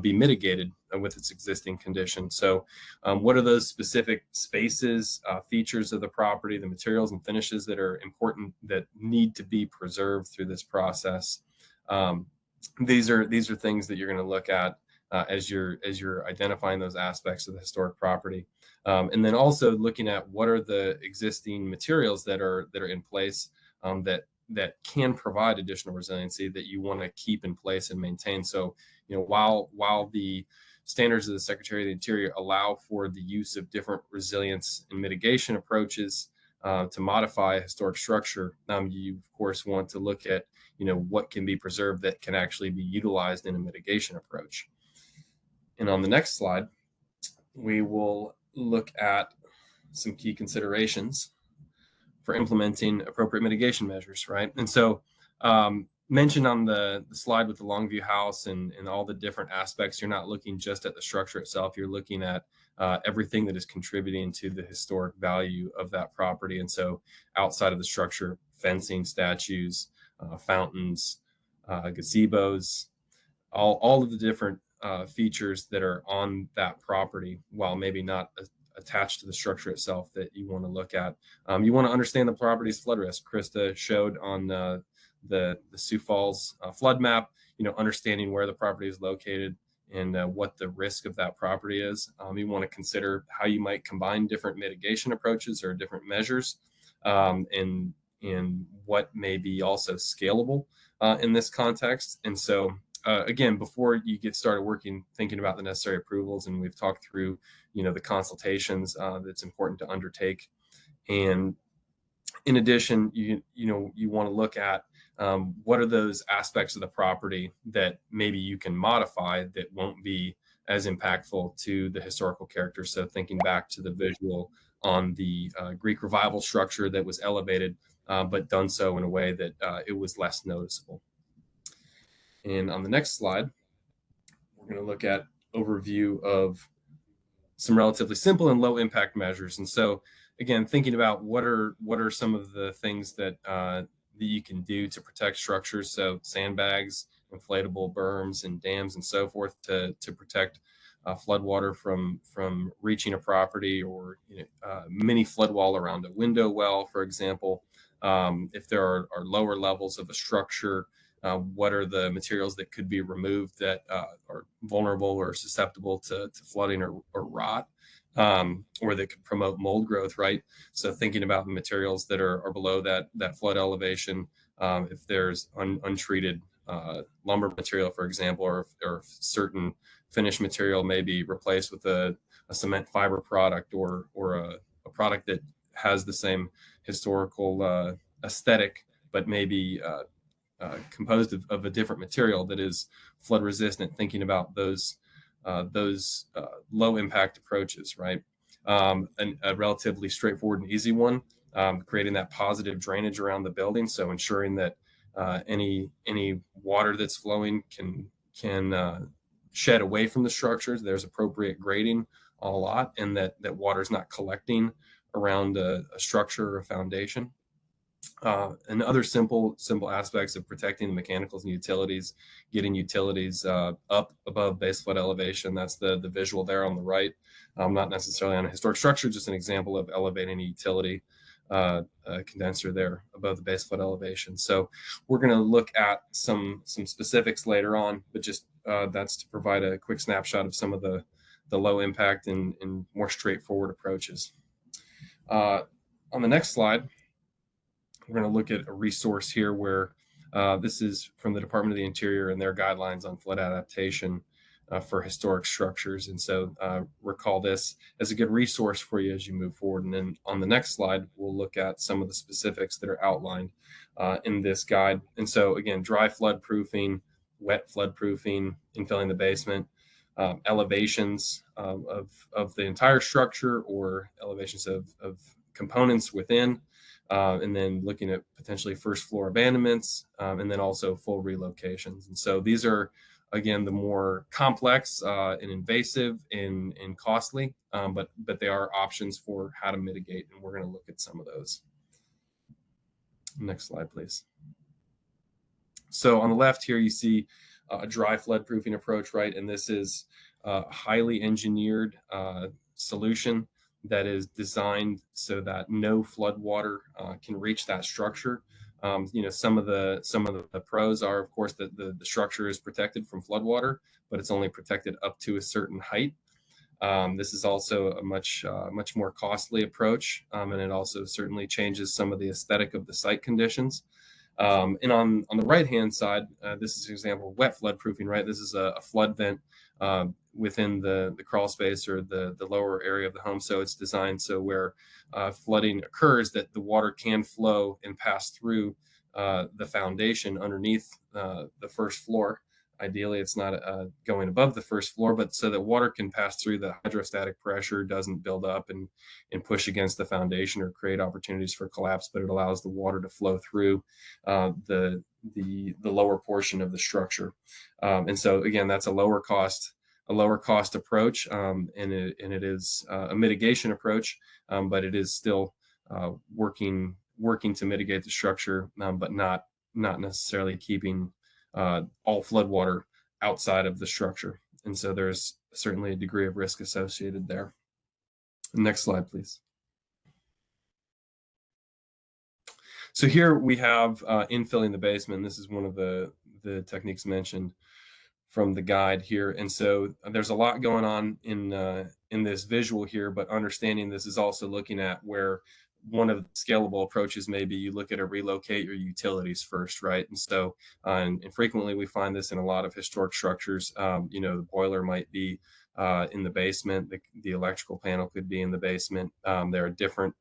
be mitigated with its existing condition? So what are those specific spaces, features of the property, the materials and finishes that are important that need to be preserved through this process? These are things that you're going to look at as you're identifying those aspects of the historic property. And then also looking at what are the existing materials that are in place that can provide additional resiliency that you want to keep in place and maintain. So, while the standards of the Secretary of the Interior allow for the use of different resilience and mitigation approaches to modify a historic structure, you of course want to look at what can be preserved that can actually be utilized in a mitigation approach. And on the next slide, we will look at some key considerations for implementing appropriate mitigation measures, right? And so mentioned on the slide with the Longview house and all the different aspects, you're not looking just at the structure itself, you're looking at everything that is contributing to the historic value of that property. And so outside of the structure, fencing, statues, fountains, gazebos, all of the different features that are on that property, while maybe not attached to the structure itself, that you want to look at. You want to understand the property's flood risk. Krista showed on the Sioux Falls flood map, understanding where the property is located and what the risk of that property is. You want to consider how you might combine different mitigation approaches or different measures, and what may be also scalable in this context. And so again, before you get started thinking about the necessary approvals, and we've talked through, the consultations that's important to undertake. And in addition, you want to look at what are those aspects of the property that maybe you can modify that won't be as impactful to the historical character? So thinking back to the visual on the Greek revival structure that was elevated, but done so in a way that it was less noticeable. And on the next slide, we're going to look at overview of some relatively simple and low impact measures. And so again, thinking about what are some of the things that that you can do to protect structures. So sandbags, inflatable berms and dams and so forth to protect floodwater from reaching a property, or mini flood wall around a window well, for example. If there are lower levels of a structure, what are the materials that could be removed that are vulnerable or susceptible to flooding or rot, or that could promote mold growth, right? So thinking about the materials that are below that flood elevation, if there's untreated lumber material, for example, or if certain finished material may be replaced with a cement fiber product, or a product that has the same historical aesthetic, but maybe composed of a different material that is flood resistant, thinking about those low impact approaches, right? And a relatively straightforward and easy one, creating that positive drainage around the building. So ensuring that any water that's flowing can shed away from the structures. There's appropriate grading a lot, and that water is not collecting around a structure or a foundation. And other simple aspects of protecting the mechanicals and utilities, getting utilities up above base flood elevation. That's the visual there on the right. Not necessarily on a historic structure, just an example of elevating a utility condenser there above the base flood elevation. So we're going to look at some specifics later on, but just that's to provide a quick snapshot of some of the low impact and more straightforward approaches. On the next slide, we're going to look at a resource here where this is from the Department of the Interior and their guidelines on flood adaptation for historic structures. And so recall this as a good resource for you as you move forward. And then on the next slide, we'll look at some of the specifics that are outlined in this guide. And so again, dry flood proofing, wet flood proofing, infilling the basement, elevations of the entire structure, or elevations of components within, and then looking at potentially first floor abandonments, and then also full relocations. And so these are, again, the more complex and invasive and costly, but they are options for how to mitigate, and we're going to look at some of those. Next slide, please. So on the left here, you see a dry flood proofing approach, right? And this is a highly engineered solution that is designed so that no flood water can reach that structure. Some of the pros are, of course, that the structure is protected from flood water, but it's only protected up to a certain height. This is also a much more costly approach, and it also certainly changes some of the aesthetic of the site conditions. And on the right-hand side, this is an example of wet flood proofing, right? This is a flood vent within the crawl space or the lower area of the home. So it's designed so where flooding occurs, that the water can flow and pass through the foundation underneath the first floor. Ideally, it's not going above the first floor, but so that water can pass through, the hydrostatic pressure doesn't build up and push against the foundation or create opportunities for collapse, but it allows the water to flow through the lower portion of the structure. And so again, that's a lower cost approach, and it is a mitigation approach, but it is still working to mitigate the structure, but not necessarily keeping all floodwater outside of the structure. And so there's certainly a degree of risk associated there. Next slide, please. So here we have infilling the basement. This is one of the techniques mentioned from the guide here. And so there's a lot going on in this visual here, but understanding this is also looking at where one of the scalable approaches maybe you look at relocate your utilities first, right? And so and frequently we find this in a lot of historic structures. The boiler might be in the basement, the electrical panel could be in the basement. There are different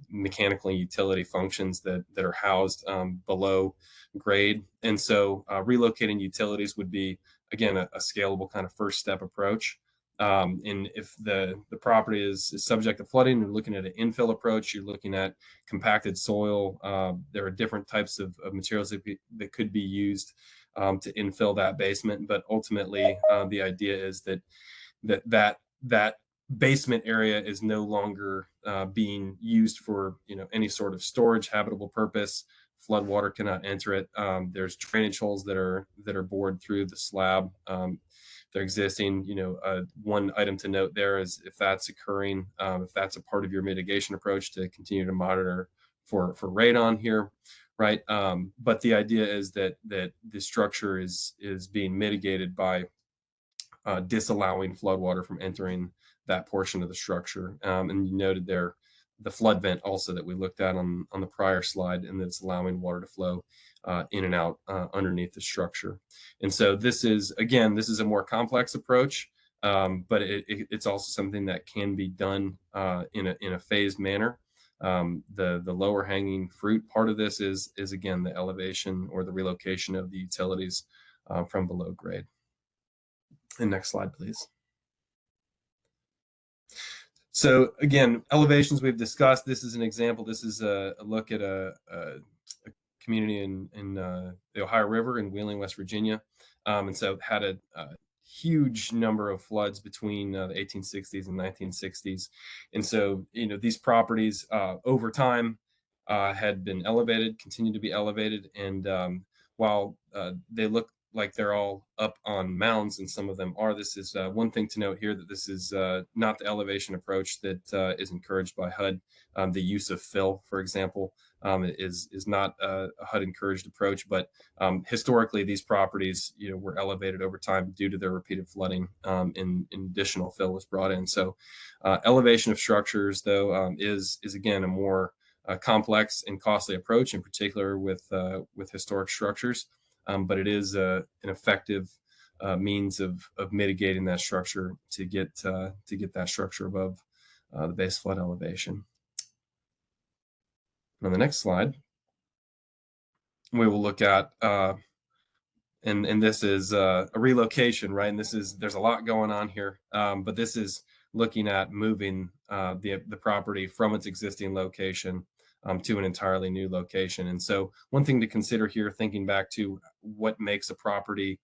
mechanical and utility functions that are housed below grade. And so relocating utilities would be, again, a scalable kind of first step approach. And if the property is subject to flooding, you're looking at an infill approach, you're looking at compacted soil. There are different types of materials that could be used to infill that basement. But ultimately, the idea is that basement area is no longer being used for any sort of storage, habitable purpose. Flood water cannot enter it. There's drainage holes that are bored through the slab. They're existing. One item to note there is if that's occurring, if that's a part of your mitigation approach, to continue to monitor for radon here, right? But the idea is that the structure is being mitigated by disallowing floodwater from entering that portion of the structure. And you noted there the flood vent also that we looked at on the prior slide, and that's allowing water to flow in and out underneath the structure. And so this is a more complex approach, but it's also something that can be done in a phased manner. The lower hanging fruit part of this is again the elevation or the relocation of the utilities from below grade. And next slide, please. So again, elevations we've discussed. This is an example. This is a look at a community in the Ohio River in Wheeling, West Virginia. And so had a huge number of floods between the 1860s and 1960s. And so, these properties over time had been elevated, continue to be elevated. And while they look like they're all up on mounds, and some of them are, this is one thing to note here, that this is not the elevation approach that is encouraged by HUD. The use of fill, for example, is not a HUD encouraged approach, but historically these properties were elevated over time due to their repeated flooding, and additional fill was brought in. So elevation of structures, though, is again a more complex and costly approach, in particular with historic structures. But it is an effective means of mitigating that structure to get that structure above the base flood elevation. On the next slide, we will look at and this is a relocation, right? And there's a lot going on here, but this is looking at moving the property from its existing location to an entirely new location. And so one thing to consider here, thinking back to what makes a property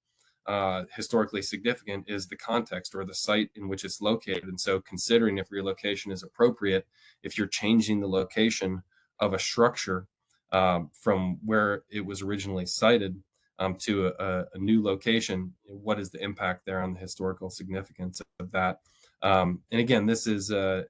historically significant, is the context or the site in which it's located. And so considering if relocation is appropriate, if you're changing the location of a structure from where it was originally sited to a new location, what is the impact there on the historical significance of that? And again, this is a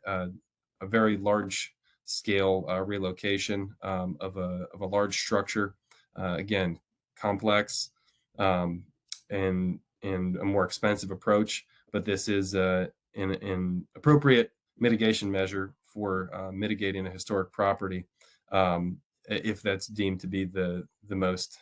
very large scale relocation of a large structure. Again, complex and a more expensive approach, but this is an appropriate mitigation measure for mitigating a historic property, if that's deemed to be the most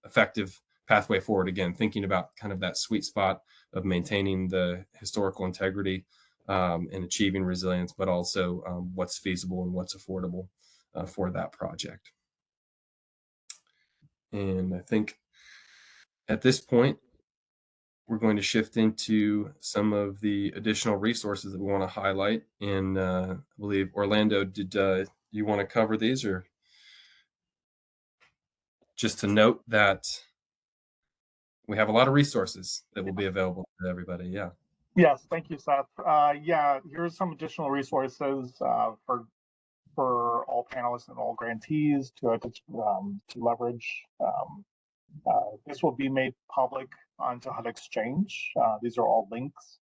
effective pathway forward. Again, thinking about kind of that sweet spot of maintaining the historical integrity and achieving resilience, but also what's feasible and what's affordable for that project. And I think at this point, we're going to shift into some of the additional resources that we want to highlight. And I believe, Orlando, did you want to cover these, or just to note that we have a lot of resources that will be available to everybody? Yeah. Yes, thank you, Seth. Yeah, here's some additional resources for all panelists and all grantees to leverage. This will be made public onto HUD Exchange. These are all links.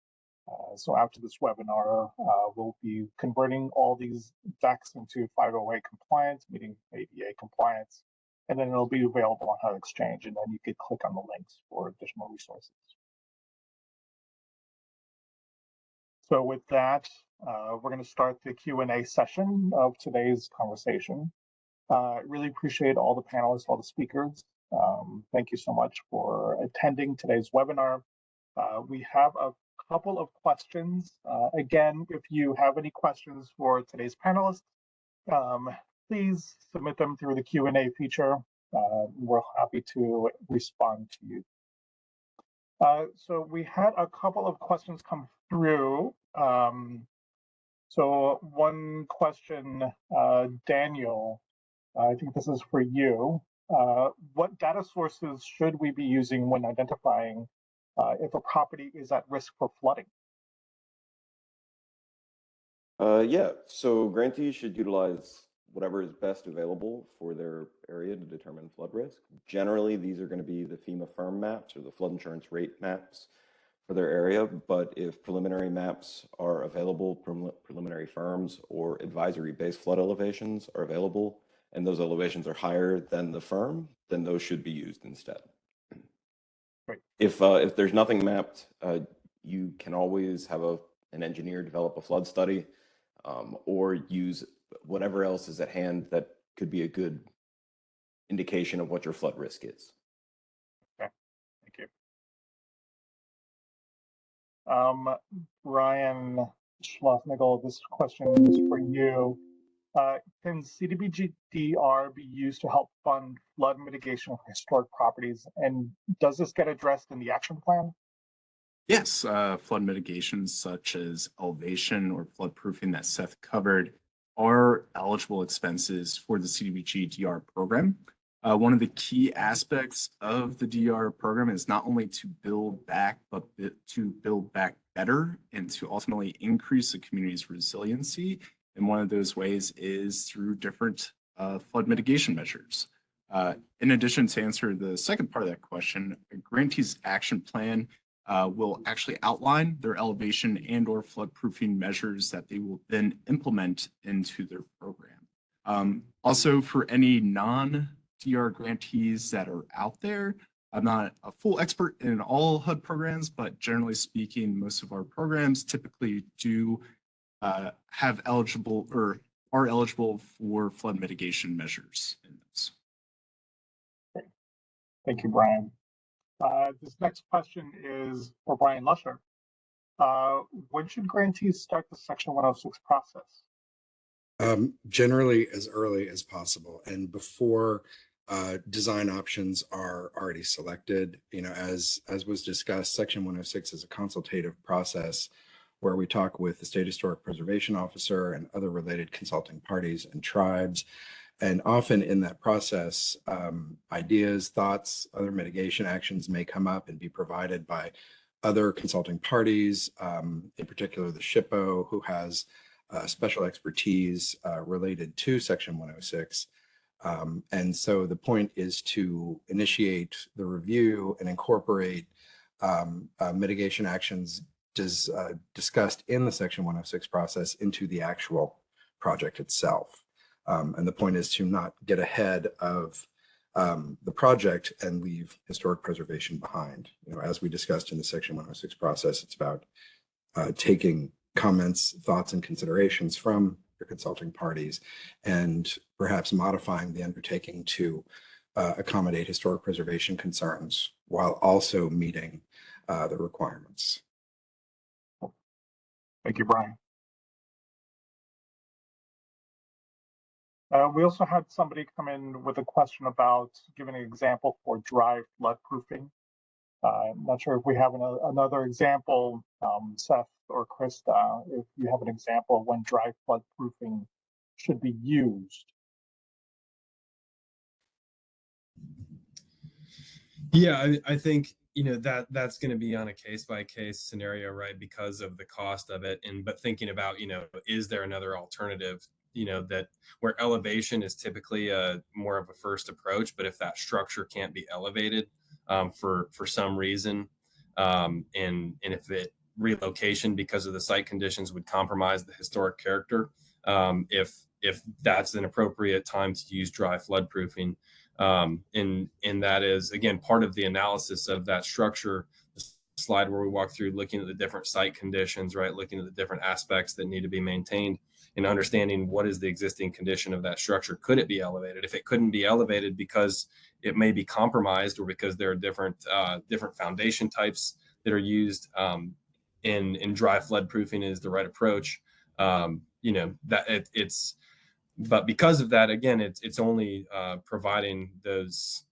So after this webinar, we'll be converting all these decks into 508 compliance, meaning ADA compliance, and then it'll be available on HUD Exchange, and then you could click on the links for additional resources. So with that, we're going to start the Q&A session of today's conversation. I really appreciate all the panelists, all the speakers. Thank you so much for attending today's webinar. We have a couple of questions. Again, if you have any questions for today's panelists, Please submit them through the Q&A feature. We're happy to respond to you. So we had a couple of questions come through. So one question, Daniel, I think this is for you. What data sources should we be using when identifying if a property is at risk for flooding? Yeah, so grantees should utilize whatever is best available for their area to determine flood risk. Generally, these are going to be the FEMA firm maps or the flood insurance rate maps for their area. But if preliminary maps are available, preliminary firms or advisory-based flood elevations are available, and those elevations are higher than the firm, then those should be used instead. Right. If there's nothing mapped, you can always have an engineer develop a flood study, or use whatever else is at hand that could be a good indication of what your flood risk is. Okay, thank you. Brian Schlossnagel, this question is for you. Can CDBG-DR be used to help fund flood mitigation for historic properties? And does this get addressed in the action plan? Yes, flood mitigation such as elevation or flood proofing that Seth covered are eligible expenses for the CDBG-DR program. One of the key aspects of the DR program is not only to build back, but to build back better and to ultimately increase the community's resiliency. And one of those ways is through different flood mitigation measures. In addition, to answer the second part of that question, a grantee's action plan will actually outline their elevation and or flood proofing measures that they will then implement into their program. Also, for any non-DR grantees that are out there, I'm not a full expert in all HUD programs, but generally speaking, most of our programs typically do have eligible or are eligible for flood mitigation measures in those. Great. Thank you, Brian. This next question is for Brian Lusher. When should grantees start the Section 106 process? Generally as early as possible and before design options are already selected. You know, as was discussed, Section 106 is a consultative process where we talk with the State Historic Preservation Officer and other related consulting parties and tribes. And often in that process, ideas, thoughts, other mitigation actions may come up and be provided by other consulting parties, in particular the SHPO, who has special expertise related to Section 106. And so the point is to initiate the review and incorporate mitigation actions discussed in the Section 106 process into the actual project itself. And the point is to not get ahead of the project and leave historic preservation behind. You know, as we discussed in the Section 106 process, it's about taking comments, thoughts, and considerations from your consulting parties and perhaps modifying the undertaking to accommodate historic preservation concerns while also meeting the requirements. Thank you, Brian. We also had somebody come in with a question about giving an example for dry flood proofing. I'm not sure if we have another example, Seth or Krista, if you have an example of when dry flood proofing should be used. Yeah, I think, you know, that's going to be on a case by case scenario, right? Because of the cost of it. But thinking about, you know, is there another alternative, you know, that where elevation is typically more of a first approach, but if that structure can't be elevated for some reason, and if it relocation because of the site conditions would compromise the historic character, if that's an appropriate time to use dry flood proofing. And that is, again, part of the analysis of that structure, the slide where we walk through looking at the different site conditions, right? Looking at the different aspects that need to be maintained and understanding what is the existing condition of that structure. Could it be elevated? If it couldn't be elevated because it may be compromised or because there are different foundation types that are used in dry flood proofing is the right approach. You know, that it's but because of that, again, it's only providing those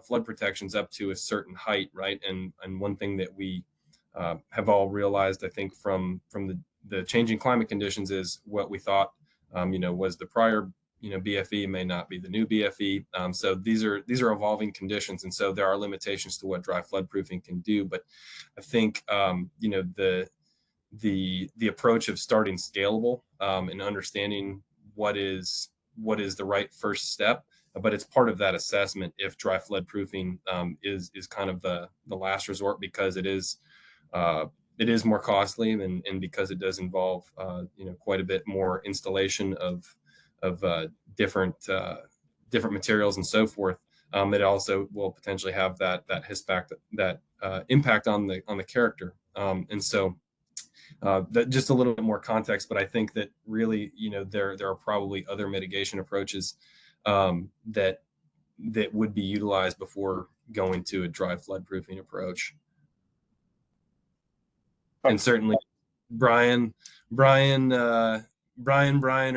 flood protections up to a certain height, right? And one thing that we have all realized, I think, from the changing climate conditions is what we thought, was the prior, BFE may not be the new BFE. So these are evolving conditions, and so there are limitations to what dry flood proofing can do. But I think, the approach of starting scalable and understanding what is the right first step, but it's part of that assessment if dry flood proofing is kind of the last resort, because it is more costly, and because it does involve quite a bit more installation of different materials and so forth. It also will potentially have that impact on the character, and so that just a little bit more context. But I think that really, there are probably other mitigation approaches that would be utilized before going to a dry flood proofing approach. And certainly, Brian, or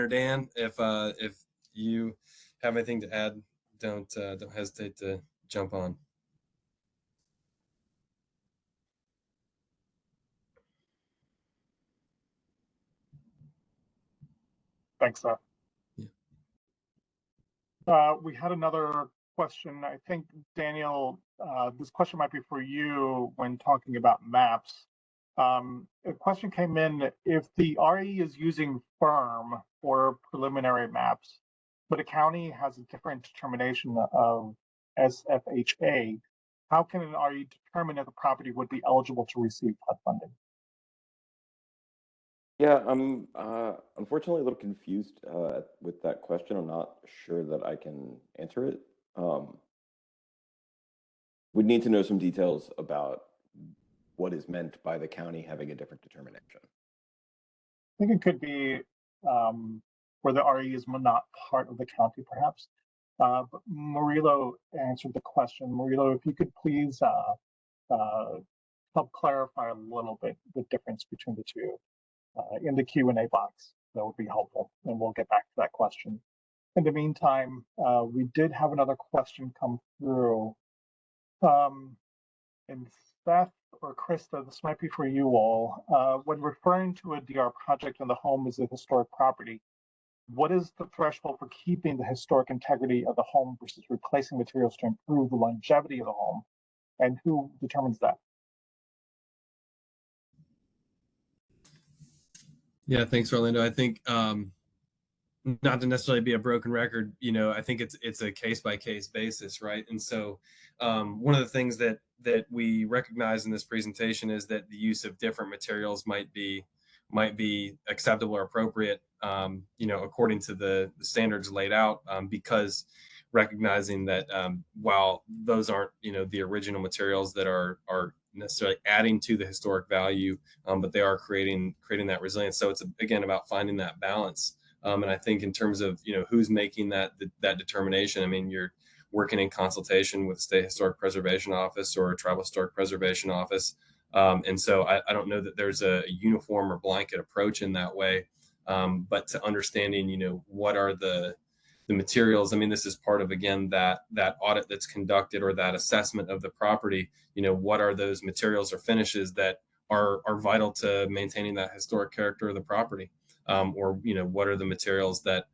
Dan, if you have anything to add, don't hesitate to jump on. Thanks, Seth. Yeah. We had another question. I think, Daniel, this question might be for you when talking about maps. A question came in: if the RE is using firm for preliminary maps, but a county has a different determination of SFHA, how can an RE determine if the property would be eligible to receive HUD funding? Yeah, I'm unfortunately a little confused with that question. I'm not sure that I can answer it. We'd need to know some details about what is meant by the county having a different determination. I think it could be where the RE is not part of the county, perhaps. But Murilo answered the question. Murilo, if you could please help clarify a little bit the difference between the two in the Q&A box, that would be helpful, and we'll get back to that question. In the meantime, we did have another question come through. And Seth or Krista, this might be for you all. When referring to a DR project and the home is a historic property, what is the threshold for keeping the historic integrity of the home versus replacing materials to improve the longevity of the home? And who determines that? Yeah, thanks, Orlando. I think, not to necessarily be a broken record, I think it's a case by case basis, right? And so one of the things that we recognize in this presentation is that the use of different materials might be acceptable or appropriate, according to the standards laid out, because recognizing that while those aren't the original materials that are necessarily adding to the historic value, but they are creating that resilience. So it's again about finding that balance. And I think in terms of who's making that determination, I mean, you're working in consultation with the State Historic Preservation Office or a Tribal Historic Preservation Office, and so I don't know that there's a uniform or blanket approach in that way, but to understanding what are the materials. I mean, this is part of, again, that audit that's conducted, or that assessment of the property. What are those materials or finishes that are vital to maintaining that historic character of the property, or what are the materials that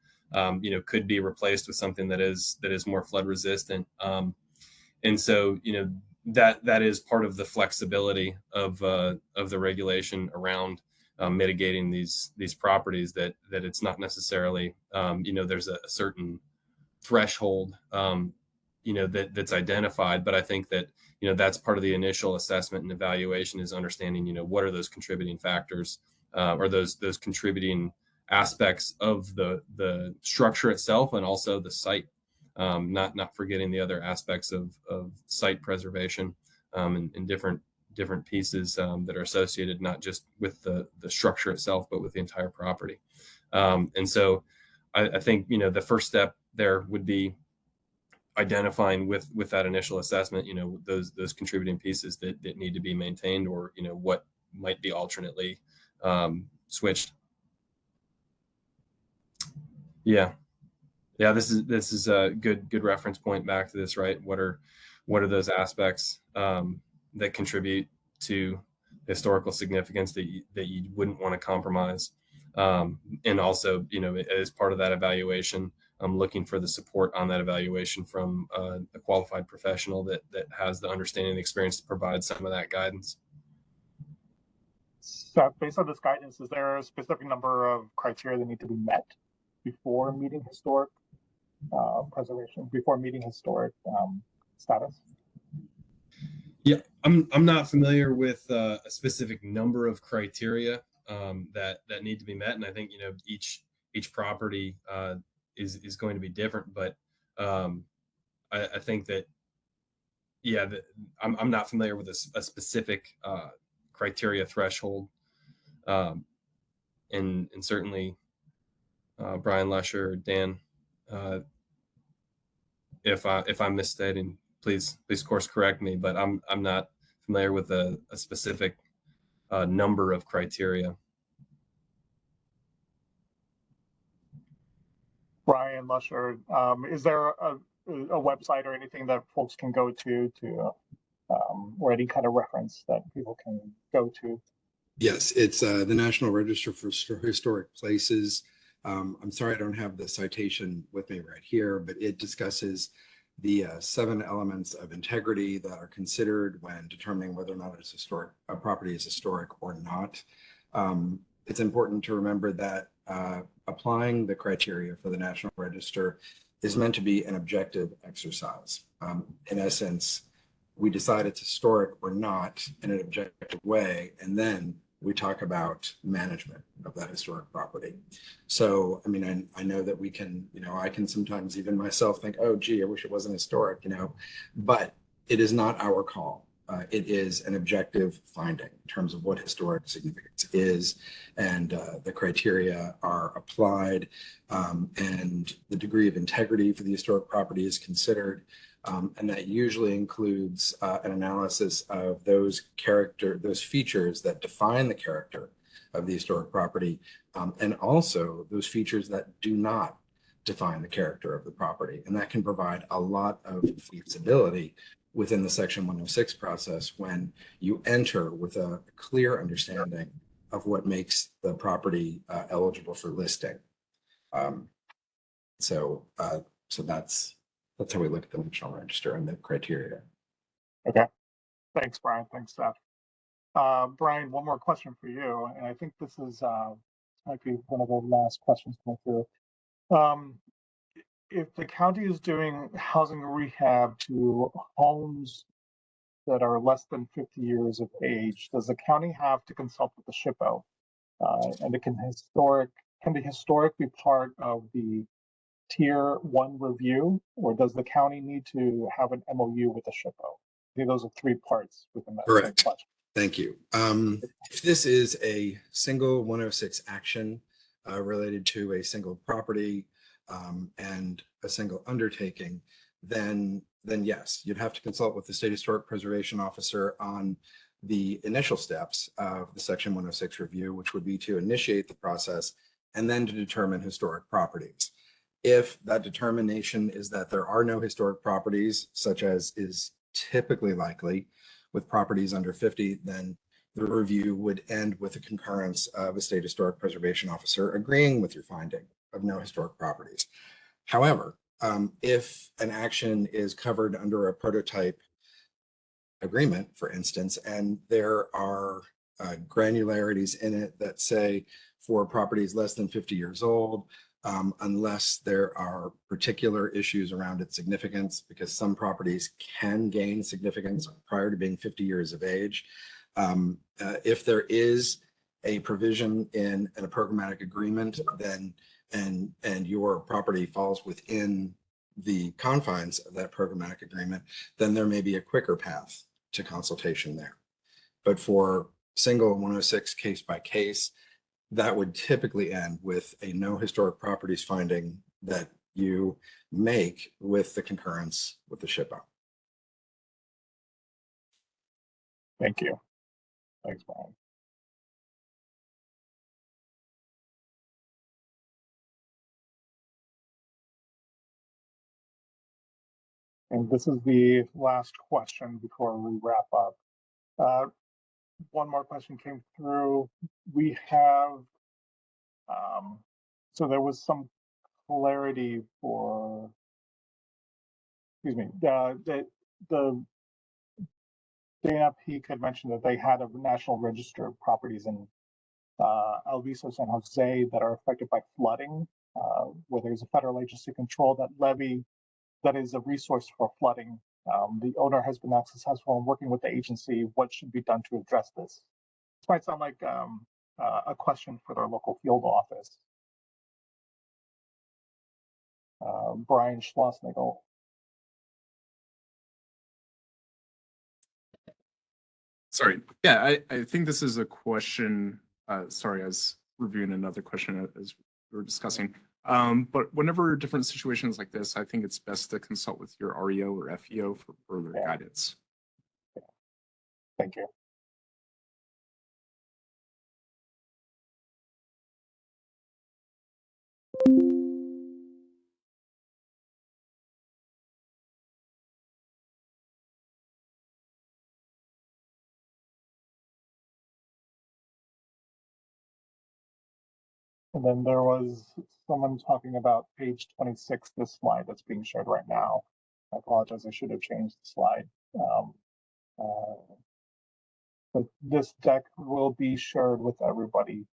could be replaced with something that is more flood resistant, and so that is part of the flexibility of the regulation around mitigating these properties, that it's not necessarily there's a certain threshold that's identified, but I think that that's part of the initial assessment and evaluation, is understanding what are those contributing factors, or those contributing aspects of the structure itself, and also the site, not forgetting the other aspects of site preservation, and different pieces that are associated not just with the structure itself, but with the entire property. And so I think the first step there would be identifying with that initial assessment those contributing pieces that need to be maintained, or what might be alternately switched. Yeah. Yeah, this is a good reference point back to this, right? What are those aspects that contribute to historical significance that you wouldn't want to compromise? And also, as part of that evaluation, I'm looking for the support on that evaluation from a qualified professional that has the understanding and experience to provide some of that guidance. So based on this guidance, is there a specific number of criteria that need to be met before meeting historic preservation, before meeting historic status? Yeah, I'm not familiar with a specific number of criteria that need to be met, and I think each property is going to be different. But I think that I'm not familiar with a specific criteria threshold, um, and certainly Brian Lusher, Dan, uh, if I'm misstating, please course correct me. But I'm not familiar with a specific number of criteria. Brian Lusher, is there a website or anything that folks can go to or any kind of reference that people can go to? Yes, it's the National Register for Historic Places. I'm sorry I don't have the citation with me right here, but it discusses the 7 elements of integrity that are considered when determining whether or not a property is historic or not. It's important to remember that applying the criteria for the National Register is meant to be an objective exercise. In essence, we decide it's historic or not in an objective way, and then we talk about management of that historic property. So, I mean, I know that we can, I can sometimes even myself think, oh, gee, I wish it wasn't historic, but it is not our call. It is an objective finding in terms of what historic significance is, and the criteria are applied, and the degree of integrity for the historic property is considered. And that usually includes an analysis of those features that define the character of the historic property, and also those features that do not define the character of the property. And that can provide a lot of feasibility within the Section 106 process when you enter with a clear understanding of what makes the property eligible for listing. So that's how we look at the National Register and the criteria. Okay. Thanks, Brian. Thanks, Seth. Brian, one more question for you, and I think this is might be one of the last questions coming through. If the county is doing housing rehab to homes that are less than 50 years of age, does the county have to consult with the SHPO? And can the historic be part of the Tier 1 review, or does the county need to have an MOU with the SHPO? I think those are 3 parts within that same Correct. question. Thank you. If this is a single 106 action related to a single property and a single undertaking, then yes, you'd have to consult with the State Historic Preservation Officer on the initial steps of the Section 106 review, which would be to initiate the process and then to determine historic properties. If that determination is that there are no historic properties, such as is typically likely with properties under 50, then the review would end with a concurrence of a State Historic Preservation Officer agreeing with your finding of no historic properties. However, if an action is covered under a prototype agreement, for instance, and there are granularities in it that say for properties less than 50 years old, unless there are particular issues around its significance, because some properties can gain significance prior to being 50 years of age. If there is a provision in a programmatic agreement, then and your property falls within the confines of that programmatic agreement, then there may be a quicker path to consultation there. But for single 106 case by case, that would typically end with a no historic properties finding that you make with the concurrence with the SHPO. Thank you. Thanks, Brian. And this is the last question before we wrap up. One more question came through. We have, so there was some clarity for, excuse me, the Dana Peak had mentioned that they had a national register of properties in El Viso, San Jose that are affected by flooding, where there's a federal agency control that levy that is a resource for flooding. The owner has been unsuccessful in working with the agency. What should be done to address this? This might sound like a question for their local field office. Brian Schlossnagel. Sorry. Yeah, I think this is a question. Sorry, I was reviewing another question as we were discussing. But whenever different situations like this, I think it's best to consult with your REO or FEO for further guidance. Thank you. And then there was someone talking about page 26, this slide that's being shared right now. I apologize, I should have changed the slide. But this deck will be shared with everybody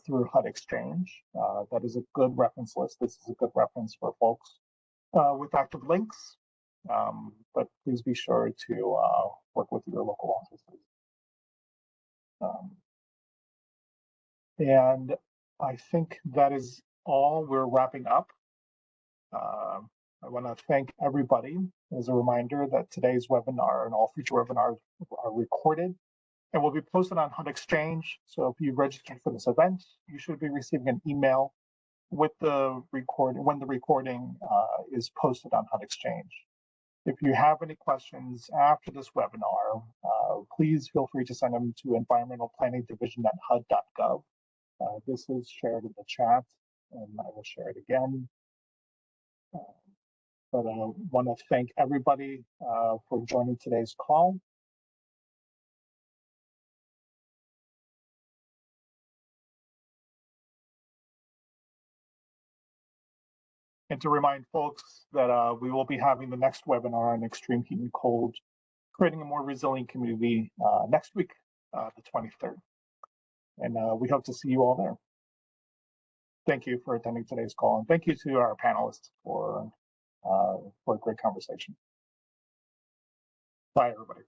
through HUD Exchange. That is a good reference list. This is a good reference for folks with active links. But please be sure to work with your local offices. And I think that is all. We're wrapping up. I want to thank everybody. As a reminder that today's webinar and all future webinars are recorded and will be posted on HUD Exchange. So if you registered for this event, you should be receiving an email with the recording when the recording is posted on HUD Exchange. If you have any questions after this webinar, please feel free to send them to environmentalplanningdivision@hud.gov. This is shared in the chat, and I will share it again. But I want to thank everybody for joining today's call. And to remind folks that we will be having the next webinar on extreme heat and cold, creating a more resilient community next week, the 23rd. And we hope to see you all there. Thank you for attending today's call, and thank you to our panelists for a great conversation. Bye, everybody.